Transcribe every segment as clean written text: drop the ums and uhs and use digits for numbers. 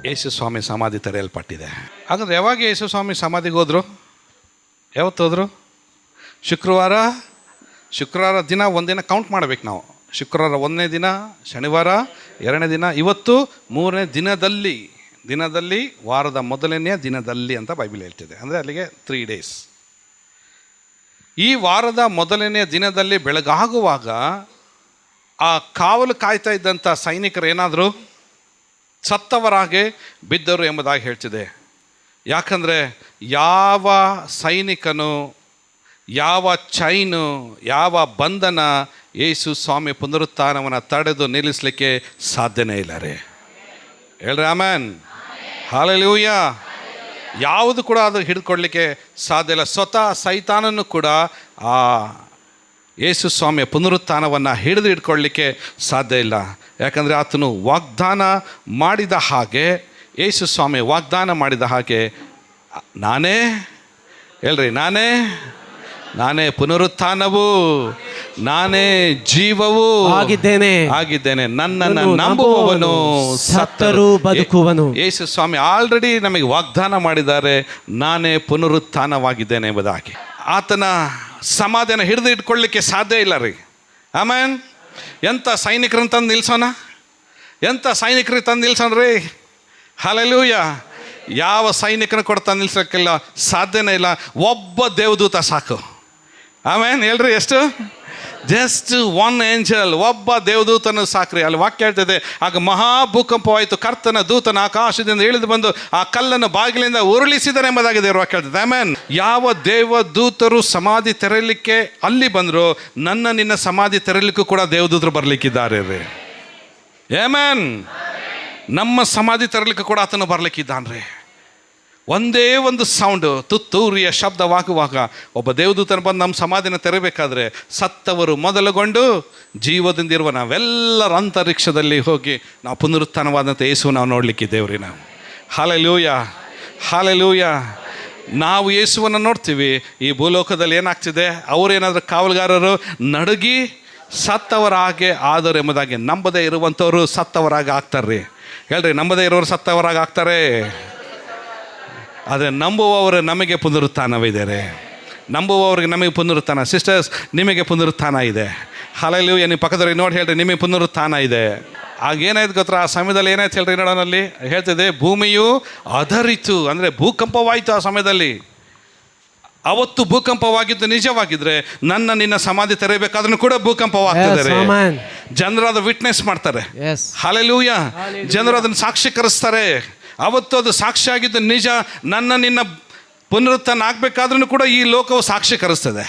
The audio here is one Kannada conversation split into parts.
ಯೇಸು ಸ್ವಾಮಿ ಸಮಾಧಿ ತೆರೆಯಲ್ಪಟ್ಟಿದೆ. ಹಾಗಾದ್ರೆ ಯಾವಾಗ ಯೇಸು ಸ್ವಾಮಿ ಸಮಾಧಿಗೆ ಹೋದರು? ಯಾವತ್ತು ಹೋದರು? ಶುಕ್ರವಾರ ದಿನ ಒಂದಿನ ಕೌಂಟ್ ಮಾಡಬೇಕು ನಾವು. ಶುಕ್ರವಾರ 1ನೇ ದಿನ, ಶನಿವಾರ 2ನೇ ದಿನ, ಇವತ್ತು 3ನೇ ದಿನದಲ್ಲಿ ವಾರದ ಮೊದಲನೆಯ ದಿನದಲ್ಲಿ ಅಂತ ಬೈಬಲ್ ಹೇಳ್ತಿದೆ. ಅಂದರೆ ಅಲ್ಲಿಗೆ 3 days. ಈ ವಾರದ ಮೊದಲನೆಯ ದಿನದಲ್ಲಿ ಬೆಳಗಾಗುವಾಗ ಆ ಕಾವಲು ಕಾಯ್ತಾ ಇದ್ದಂಥ ಸೈನಿಕರು ಏನಾದರೂ ಸತ್ತವರಾಗೆ ಬಿದ್ದರು ಎಂಬುದಾಗಿ ಹೇಳ್ತಿದೆ. ಯಾಕಂದರೆ ಯಾವ ಸೈನಿಕನು, ಯಾವ ಚೈನು, ಯಾವ ಬಂಧನ ಯೇಸು ಸ್ವಾಮಿ ಪುನರುತ್ಥಾನವನ್ನು ತಡೆದು ನಿಲ್ಲಿಸಲಿಕ್ಕೆ ಸಾಧ್ಯನೇ ಇಲ್ಲ ರೀ. ಹೇಳ್ರಿ ಆಮೆನ್, ಹಲ್ಲೆಲೂಯಾ. ಯಾವುದು ಕೂಡ ಅದು ಹಿಡಿದುಕೊಳ್ಳಲಿಕ್ಕೆ ಸಾಧ್ಯ ಇಲ್ಲ. ಸ್ವತಃ ಸೈತಾನನ್ನು ಕೂಡ ಆ ಯೇಸು ಸ್ವಾಮಿಯ ಪುನರುತ್ಥಾನವನ್ನು ಹಿಡಿದುಕೊಳ್ಳಲಿಕ್ಕೆ ಸಾಧ್ಯ ಇಲ್ಲ. ಯಾಕಂದರೆ ಆತನು ವಾಗ್ದಾನ ಮಾಡಿದ ಹಾಗೆ, ಯೇಸು ಸ್ವಾಮಿ ವಾಗ್ದಾನ ಮಾಡಿದ ಹಾಗೆ, ನಾನೇ ಪುನರುತ್ಥಾನವು, ನಾನೇ ಜೀವವು ಆಗಿದ್ದೇನೆ, ನನ್ನನ್ನು ನಂಬುವವನು ಸತ್ತರೂ ಬದುಕುವನು. ಯೇಸು ಸ್ವಾಮಿ ಆಲ್ರೆಡಿ ನಮಗೆ ವಾಗ್ದಾನ ಮಾಡಿದ್ದಾರೆ, ನಾನೇ ಪುನರುತ್ಥಾನವಾಗಿದ್ದೇನೆ ಎಂಬುದಾಗಿ. ಆತನ ಸಮಾಧಿಯನ್ನು ಹಿಡಿದು ಇಟ್ಕೊಳ್ಳಿಕ್ಕೆ ಸಾಧ್ಯ ಇಲ್ಲ ರೀ. ಆಮೇನ್. ಎಂಥ ಸೈನಿಕರನ್ನು ತಂದು ನಿಲ್ಸೋಣ ರೀ. ಹಲ್ಲೆಲೂಯಾ. ಯಾವ ಸೈನಿಕನ ಕೂಡ ತಂದು ನಿಲ್ಸೋಕ್ಕಿಲ್ಲ, ಸಾಧ್ಯನೇ ಇಲ್ಲ. ಒಬ್ಬ ದೇವದೂತ ಸಾಕು. ಆಮೇನ್. ಹೇಳ್ರಿ, ಎಷ್ಟು? ಜಸ್ಟ್ 1 angel, ಒಬ್ಬ ದೇವದೂತನು ಸಾಕ್ರಿ. ಅಲ್ಲಿ ವಾಕ್ಯ ಹೇಳ್ತಿದೆ, ಆಗ ಮಹಾಭೂಕಂಪವಾಯಿತು, ಕರ್ತನ ದೂತನ ಆಕಾಶದಿಂದ ಇಳಿದು ಬಂದು ಆ ಕಲ್ಲನ್ನು ಬಾಗಿಲಿಂದ ಉರುಳಿಸಿದನು ಎಂಬುದಾಗಿ ದೇವರು ವಾಕ್ಯ ಹೇಳ್ತಿದೆ. ಆಮೇನ್. ಯಾವ ದೇವದೂತರು ಸಮಾಧಿ ತೆರೆಯಲಿಕ್ಕೆ ಅಲ್ಲಿ ಬಂದರು, ನಿನ್ನ ಸಮಾಧಿ ತೆರೆಯಲಿಕ್ಕೂ ಕೂಡ ದೇವದೂತರು ಬರಲಿಕ್ಕಿದ್ದಾರೆ ರೀ. ಆಮೆನ್. ನಮ್ಮ ಸಮಾಧಿ ತೆರಲಿಕ್ಕೆ ಕೂಡ ಆತನು ಬರಲಿಕ್ಕಿದ್ದಾನ್ರಿ. ಒಂದೇ ಒಂದು ಸೌಂಡು, ತುತ್ತೂರಿಯ ಶಬ್ದವಾಗುವಾಗ ಒಬ್ಬ ದೇವದೂತನ ಬಂದು ನಮ್ಮ ಸಮಾಧಿನ ತೆರಬೇಕಾದ್ರೆ ಸತ್ತವರು ಮೊದಲುಗೊಂಡು ಜೀವದಿಂದಿರುವ ನಾವೆಲ್ಲರ ಅಂತರಿಕ್ಷದಲ್ಲಿ ಹೋಗಿ ನಾವು ಪುನರುತ್ಥಾನವಾದಂಥ ಯೇಸು ನಾವು ನೋಡಲಿಕ್ಕಿದ್ದೇವ್ರಿ. ನಾವು ಹಾಲೆಲೂಯಾ. ನಾವು ಯೇಸುವನ್ನು ನೋಡ್ತೀವಿ. ಈ ಭೂಲೋಕದಲ್ಲಿ ಏನಾಗ್ತಿದೆ, ಅವರೇನಾದರೂ ಕಾವಲುಗಾರರು ನಡುಗಿ ಸತ್ತವರ ಹಾಗೆ ಆದರು ಎಂಬುದಾಗಿ. ನಂಬದೇ ಇರುವಂಥವರು ಸತ್ತವರಾಗಿ ಆಗ್ತಾರ್ರಿ. ಹೇಳ್ರಿ, ನಂಬದೇ ಇರೋರು ಸತ್ತವರಾಗಿ ಆಗ್ತಾರೆ. ಆದರೆ ನಂಬುವವರು ನಮಗೆ ಪುನರುತ್ಥಾನವಿದ್ದಾರೆ. ನಂಬುವವ್ರಿಗೆ ನಮಗೆ ಪುನರುತ್ಥಾನ. ಸಿಸ್ಟರ್ಸ್, ನಿಮಗೆ ಪುನರುತ್ಥಾನ ಇದೆ. ಹಲ್ಲೆಲೂಯಾ. ನೀವು ಪಕ್ಕದವ್ರಿಗೆ ನೋಡಿ ಹೇಳ್ರಿ, ನಿಮಗೆ ಪುನರುತ್ಥಾನ ಇದೆ. ಆಗೇನಾಯ್ತು ಗೊತ್ತಾ? ಆ ಸಮಯದಲ್ಲಿ ಏನಾಯ್ತು ಹೇಳ್ರಿ ನೋಡೋನಲ್ಲಿ ಹೇಳ್ತಿದೆ, ಭೂಮಿಯು ಅದರಿತು, ಅಂದರೆ ಭೂಕಂಪವಾಯಿತು. ಆ ಸಮಯದಲ್ಲಿ ಅವತ್ತು ಭೂಕಂಪವಾಗಿದ್ದು ನಿಜವಾಗಿದ್ರೆ ನಿನ್ನ ಸಮಾಧಿ ತೆರೆಯಬೇಕಾದ್ರೂ ಕೂಡ ಭೂಕಂಪವಾಗ್ತಿದ್ದಾರೆ. ಜನರು ಅದು ವಿಟ್ನೆಸ್ ಮಾಡ್ತಾರೆ. ಹಲ್ಲೆಲೂಯಾ. ಜನರು ಅದನ್ನು ಸಾಕ್ಷೀಕರಿಸ್ತಾರೆ. ಅವತ್ತು ಅದು ಸಾಕ್ಷಿಯಾಗಿದ್ದು ನಿಜ. ನಿನ್ನ ಪುನರುತ್ಥಾನ ಆಗ್ಬೇಕಾದ್ರೂ ಕೂಡ ಈ ಲೋಕವು ಸಾಕ್ಷೀಕರಿಸ್ತದೆ.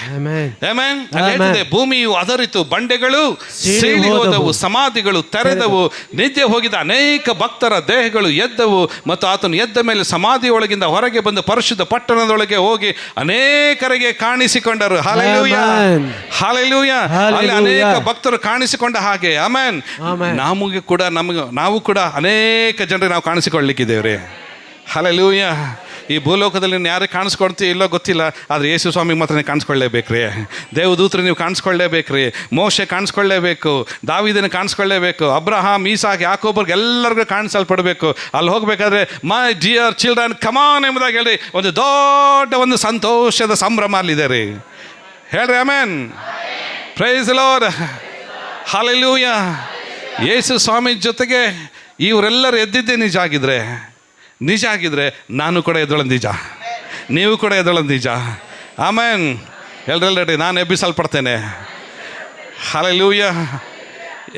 ಆಮೆನ್. ಹೇಳ್ತಿದೆ, ಭೂಮಿಯು ಅದರಿತು, ಬಂಡೆಗಳು ಸೀಳಿ ಹೋದವು, ಸಮಾಧಿಗಳು ತೆರೆದವು, ನಿದ್ದೆ ಹೋಗಿದ್ದ ಅನೇಕ ಭಕ್ತರ ದೇಹಗಳು ಎದ್ದವು, ಮತ್ತು ಆತನು ಎದ್ದ ಮೇಲೆ ಸಮಾಧಿಯೊಳಗಿಂದ ಹೊರಗೆ ಬಂದು ಪರಿಶುದ್ಧ ಪಟ್ಟಣದೊಳಗೆ ಹೋಗಿ ಅನೇಕರಿಗೆ ಕಾಣಿಸಿಕೊಂಡರು. ಹಲ್ಲೆಲೂಯಾ. ಅಲ್ಲಿ ಅನೇಕ ಭಕ್ತರು ಕಾಣಿಸಿಕೊಂಡ ಹಾಗೆ. ಆಮೆನ್. ನಾವು ಕೂಡ ಅನೇಕ ಜನರಿಗೆ ನಾವು ಕಾಣಿಸಿಕೊಳ್ಳಲಿಕ್ಕಿದ್ದೇವ್ರಿ. ಹಲ್ಲೆಲೂಯಾ. ಈ ಭೂಲೋಕದಲ್ಲಿ ನೀವು ಯಾರಿಗೆ ಕಾಣಿಸ್ಕೊಳ್ತೀವಿ ಇಲ್ಲೋ ಗೊತ್ತಿಲ್ಲ, ಆದರೆ ಯೇಸು ಸ್ವಾಮಿಗೆ ಮಾತ್ರ ನೀವು ಕಾಣಿಸ್ಕೊಳ್ಳೇಬೇಕ್ರಿ. ದೇವದೂತರು ನೀವು ಕಾಣಿಸ್ಕೊಳ್ಳೇಬೇಕ್ರಿ. ಮೋಶೆ ಕಾಣಿಸ್ಕೊಳ್ಳೇಬೇಕು, ದಾವೀದನ ಕಾಣಿಸ್ಕೊಳ್ಳೇಬೇಕು, ಅಬ್ರಹಾಂ, ಈಸಾಕ್, ಯಾಕೋಬರ್ಗೆ ಎಲ್ಲರಿಗೂ ಕಾಣಿಸಲ್ಪಡಬೇಕು. ಅಲ್ಲಿ ಹೋಗಬೇಕಾದ್ರೆ ಮೈ ಡಿಯರ್ ಚಿಲ್ಡ್ರನ್ ಕಮಾನ್ ಎಂಬುದಾಗಿ ಹೇಳಿ ಒಂದು ದೊಡ್ಡ ಒಂದು ಸಂತೋಷದ ಸಂಭ್ರಮ ಅಲ್ಲಿದೆ ರೀ. ಹೇಳ್ರಿ amen. Praise the lord. Hallelujah. Yesu ಸ್ವಾಮಿ ಜೊತೆಗೆ ಇವರೆಲ್ಲರೂ ಎದ್ದಿದ್ದೇ ನಿಜ ಆಗಿದ್ರೆ ನಾನು ಕೂಡ ಎದ್ದೊಳಂದು ನಿಜ, ನೀವು ಕೂಡ ಎದ್ದೊಳಂದು ನಿಜ. ಆಮೇನ್. ಎಲ್ಲರೆಲ್ಲರಡಿ ನಾನು ಎಬ್ಬಿಸಲ್ಪಡ್ತೇನೆ. ಹಲ್ಲೆಲೂಯಾ.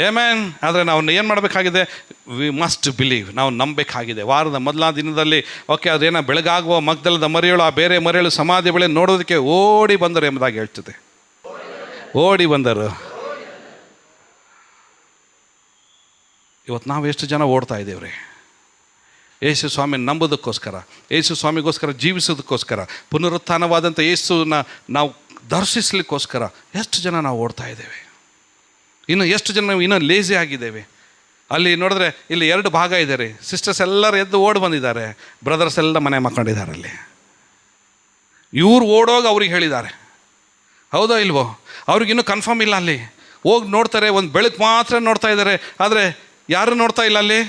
ಆಮೆನ್. ಆದರೆ ನಾವು ಏನು ಮಾಡಬೇಕಾಗಿದೆ? We must believe. ನಾವು ನಂಬಬೇಕಾಗಿದೆ. ವಾರದ ಮೊದಲ ದಿನದಲ್ಲಿ ಅದೇನೋ ಬೆಳಗಾಗುವ ಮಗ್ದಲದ ಮರಿಯಳು, ಆ ಬೇರೆ ಮರಿಯಳು ಸಮಾಧಿ ಬಳಿ ನೋಡೋದಕ್ಕೆ ಓಡಿ ಬಂದರು ಎಂಬುದಾಗಿ ಹೇಳ್ತದೆ. ಓಡಿ ಬಂದರು. ಇವತ್ತು ನಾವು ಎಷ್ಟು ಜನ ಓಡ್ತಾ ಇದ್ದೇವ್ರಿ ಯೇಸು ಸ್ವಾಮಿ ನಂಬೋದಕ್ಕೋಸ್ಕರ, ಯೇಸು ಸ್ವಾಮಿಗೋಸ್ಕರ ಜೀವಿಸೋದಕ್ಕೋಸ್ಕರ, ಪುನರುತ್ಥಾನವಾದಂಥ ಯೇಸುನ ನಾವು ದರ್ಶಿಸಲಿಕ್ಕೋಸ್ಕರ ಎಷ್ಟು ಜನ ನಾವು ಓಡ್ತಾ ಇದ್ದೇವೆ. ಇನ್ನು ಎಷ್ಟು ಜನ ನಾವು ಇನ್ನೂ ಲೇಜಿ ಆಗಿದ್ದೇವೆ. ಅಲ್ಲಿ ನೋಡಿದ್ರೆ ಇಲ್ಲಿ 2 ಭಾಗ ಇದೆ ರೀ. ಸಿಸ್ಟರ್ಸ್ ಎಲ್ಲರೂ ಎದ್ದು ಓಡಿ ಬಂದಿದ್ದಾರೆ, ಬ್ರದರ್ಸ್ ಎಲ್ಲ ಮನೆ ಮಕ್ಕೊಂಡಿದ್ದಾರೆ. ಅಲ್ಲಿ ಇವ್ರು ಓಡೋಗಿ ಅವ್ರಿಗೆ ಹೇಳಿದ್ದಾರೆ, ಹೌದೋ ಇಲ್ವೋ? ಅವ್ರಿಗಿನ್ನೂ ಕನ್ಫರ್ಮ್ ಇಲ್ಲ. ಅಲ್ಲಿ ಹೋಗಿ ನೋಡ್ತಾರೆ, ಒಂದು ಬೆಳಕು ಮಾತ್ರ ನೋಡ್ತಾ ಇದ್ದಾರೆ, ಆದರೆ ಯಾರು ನೋಡ್ತಾ ಇಲ್ಲ ಅಲ್ಲಿ.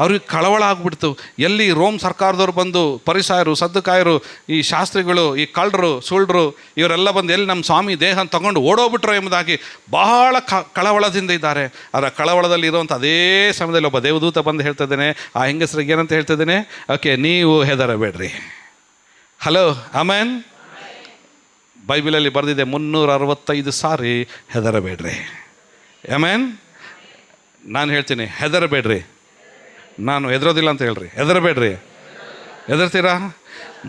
ಅವ್ರಿಗೆ ಕಳವಳ ಆಗ್ಬಿಡ್ತು. ಎಲ್ಲಿ ರೋಮ್ ಸರ್ಕಾರದವ್ರು ಬಂದು ಪರಿಸಾಯರು, ಸದ್ದುಕಾಯರು, ಈ ಶಾಸ್ತ್ರಿಗಳು, ಈ ಕಳ್ಳರು, ಸುಳ್ಳು ಇವರೆಲ್ಲ ಬಂದು ಎಲ್ಲಿ ನಮ್ಮ ಸ್ವಾಮಿ ದೇಹ ತಗೊಂಡು ಓಡೋಗ್ಬಿಟ್ರು ಎಂಬುದಾಗಿ ಬಹಳ ಕಳವಳದಿಂದ ಇದ್ದಾರೆ. ಅದರ ಕಳವಳದಲ್ಲಿ ಇರುವಂಥ ಅದೇ ಸಮಯದಲ್ಲಿ ಒಬ್ಬ ದೇವದೂತ ಬಂದು ಹೇಳ್ತಿದ್ದೇನೆ, ಆ ಹೆಂಗಸರಿಗೆ ಏನಂತ ಹೇಳ್ತಿದ್ದೇನೆ, ಓಕೆ ನೀವು ಹೆದರಬೇಡ್ರಿ. ಹಲೋ ಆಮೇನ್. ಬೈಬಲಲ್ಲಿ ಬರೆದಿದೆ 365 ಸಾರಿ ಹೆದರಬೇಡ್ರಿ. ಆಮೇನ್. ನಾನು ಹೇಳ್ತೀನಿ ಹೆದರಬೇಡ್ರಿ. ನಾನು ಹೆದರೋದಿಲ್ಲ ಅಂತ ಹೇಳ್ರಿ. ಹೆದರಬೇಡ್ರಿ. ಹೆದರ್ತೀರಾ?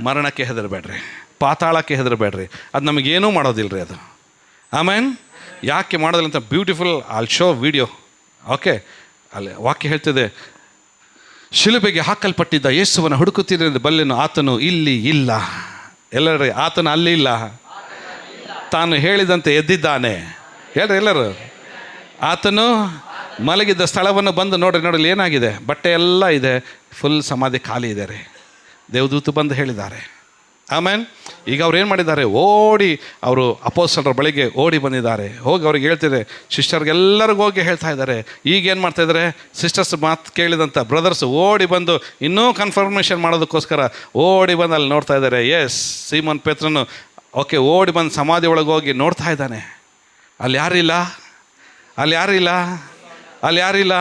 ಮರಣಕ್ಕೆ ಹೆದರಬೇಡ್ರಿ, ಪಾತಾಳಕ್ಕೆ ಹೆದರಬೇಡ್ರಿ. ಅದು ನಮಗೇನೂ ಮಾಡೋದಿಲ್ಲ ರೀ ಅದು. ಆಮೇನ್. ಯಾಕೆ ಮಾಡೋದಿಲ್ಲ ಅಂತ beautiful all show video. Okay, ಅಲ್ಲಿ ವಾಕ್ಯ ಹೇಳ್ತಿದೆ, ಶಿಲುಬೆಗೆ ಹಾಕಲ್ಪಟ್ಟಿದ್ದ ಯೇಸುವನ್ನು ಹುಡುಕುತ್ತಿದ್ದ ಬಲ್ಲೆನು ಆತನು ಇಲ್ಲಿ ಇಲ್ಲ. ಎಲ್ಲರೂ ಆತನು ಅಲ್ಲಿ ಇಲ್ಲ, ತಾನು ಹೇಳಿದಂತೆ ಎದ್ದಿದ್ದಾನೆ. ಹೇಳ್ರಿ ಎಲ್ಲರೂ. ಆತನು ಮಲಗಿದ್ದ ಸ್ಥಳವನ್ನು ಬಂದು ನೋಡ್ರಿ ಏನಾಗಿದೆ, ಬಟ್ಟೆ ಎಲ್ಲ ಇದೆ, ಫುಲ್ ಸಮಾಧಿ ಖಾಲಿ ಇದೆ ರೀ. ದೇವದೂತ ಬಂದು ಹೇಳಿದ್ದಾರೆ. ಆಮೇಲೆ ಈಗ ಅವ್ರು ಏನು ಮಾಡಿದ್ದಾರೆ, ಓಡಿ ಅವರು ಅಪೊಸ್ತಲರ ಬಳಿಗೆ ಓಡಿ ಬಂದಿದ್ದಾರೆ. ಹೋಗಿ ಅವ್ರಿಗೆ ಹೇಳ್ತಿದ್ದಾರೆ, ಸಿಸ್ಟರ್ಗೆಲ್ಲರಿಗೂ ಹೋಗಿ ಹೇಳ್ತಾ ಇದ್ದಾರೆ. ಈಗೇನು ಮಾಡ್ತಾಯಿದ್ದಾರೆ, ಸಿಸ್ಟರ್ಸ್ ಮಾತು ಕೇಳಿದಂಥ ಬ್ರದರ್ಸ್ ಓಡಿ ಬಂದು ಇನ್ನೂ ಕನ್ಫರ್ಮೇಷನ್ ಮಾಡೋದಕ್ಕೋಸ್ಕರ ಓಡಿ ಬಂದು ಅಲ್ಲಿ ನೋಡ್ತಾ ಇದ್ದಾರೆ. ಎಸ್, ಸೀಮೋನ್ ಪೇತ್ರನು ಓಕೆ ಓಡಿ ಬಂದು ಸಮಾಧಿ ಒಳಗೆ ಹೋಗಿ ನೋಡ್ತಾ ಇದ್ದಾನೆ. ಅಲ್ಲಿ ಯಾರಿಲ್ಲ, ಅಲ್ಲಿ ಯಾರಿಲ್ಲ, ಅಲ್ಲಿ ಯಾರಿಲ್ಲ.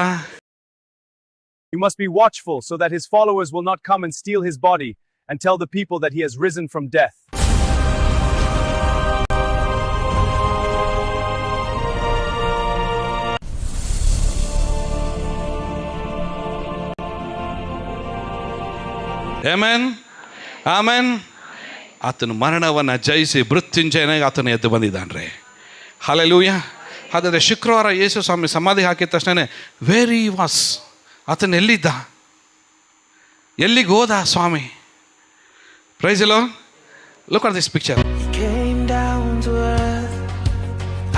You must be watchful so that his followers will not come and steal his body and tell the people that he has risen from death. Amen, amen. ಆತನು ಮರಣವನ್ನು ಜಯಿಸಿ ಮೃತ್ಯುಂಜಯನಾಗಿ ಆತನು ಎದ್ದು ಬಂದಿದ್ದಾನ್ರಿ. ಹಲ್ಲೆಲೂಯಾ. ಹಾಗಾದರೆ ಶುಕ್ರವಾರ ಯೇಸು ಸ್ವಾಮಿ ಸಮಾಧಿ ಹಾಕಿದ ತಕ್ಷಣ ವೇರ್ ಹಿ ವಾಸ್, ಆತನು ಎಲ್ಲಿದ್ದ, ಎಲ್ಲಿಗೆ ಹೋದ ಸ್ವಾಮಿ? Praise the Lord. Look at this picture. He came down to earth,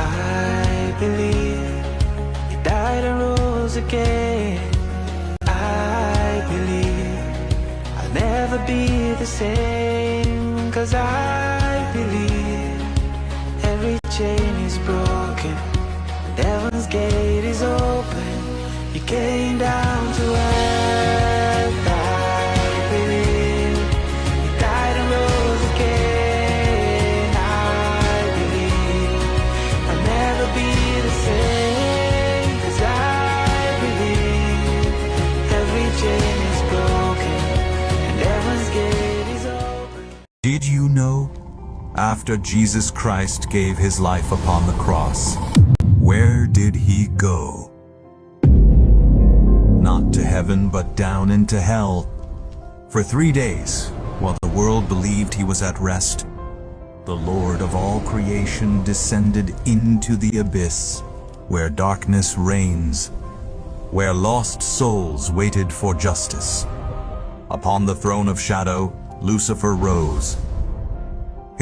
I believe. He died and rose again, I believe. I'll never be the same, 'cause I believe. Every chain is broken, and heaven's gate is open. He came down to earth, I believe. He died and rose again, I believe. I'll never be the same, 'cause I believe. Every chain is broken, and heaven's gate is open. Did you know? After Jesus Christ gave his life upon the cross, where did he go? Not to heaven, but down into hell. For 3 days, while the world believed he was at rest, the Lord of all creation descended into the abyss, where darkness reigns, where lost souls waited for justice. Upon the throne of shadow, Lucifer rose,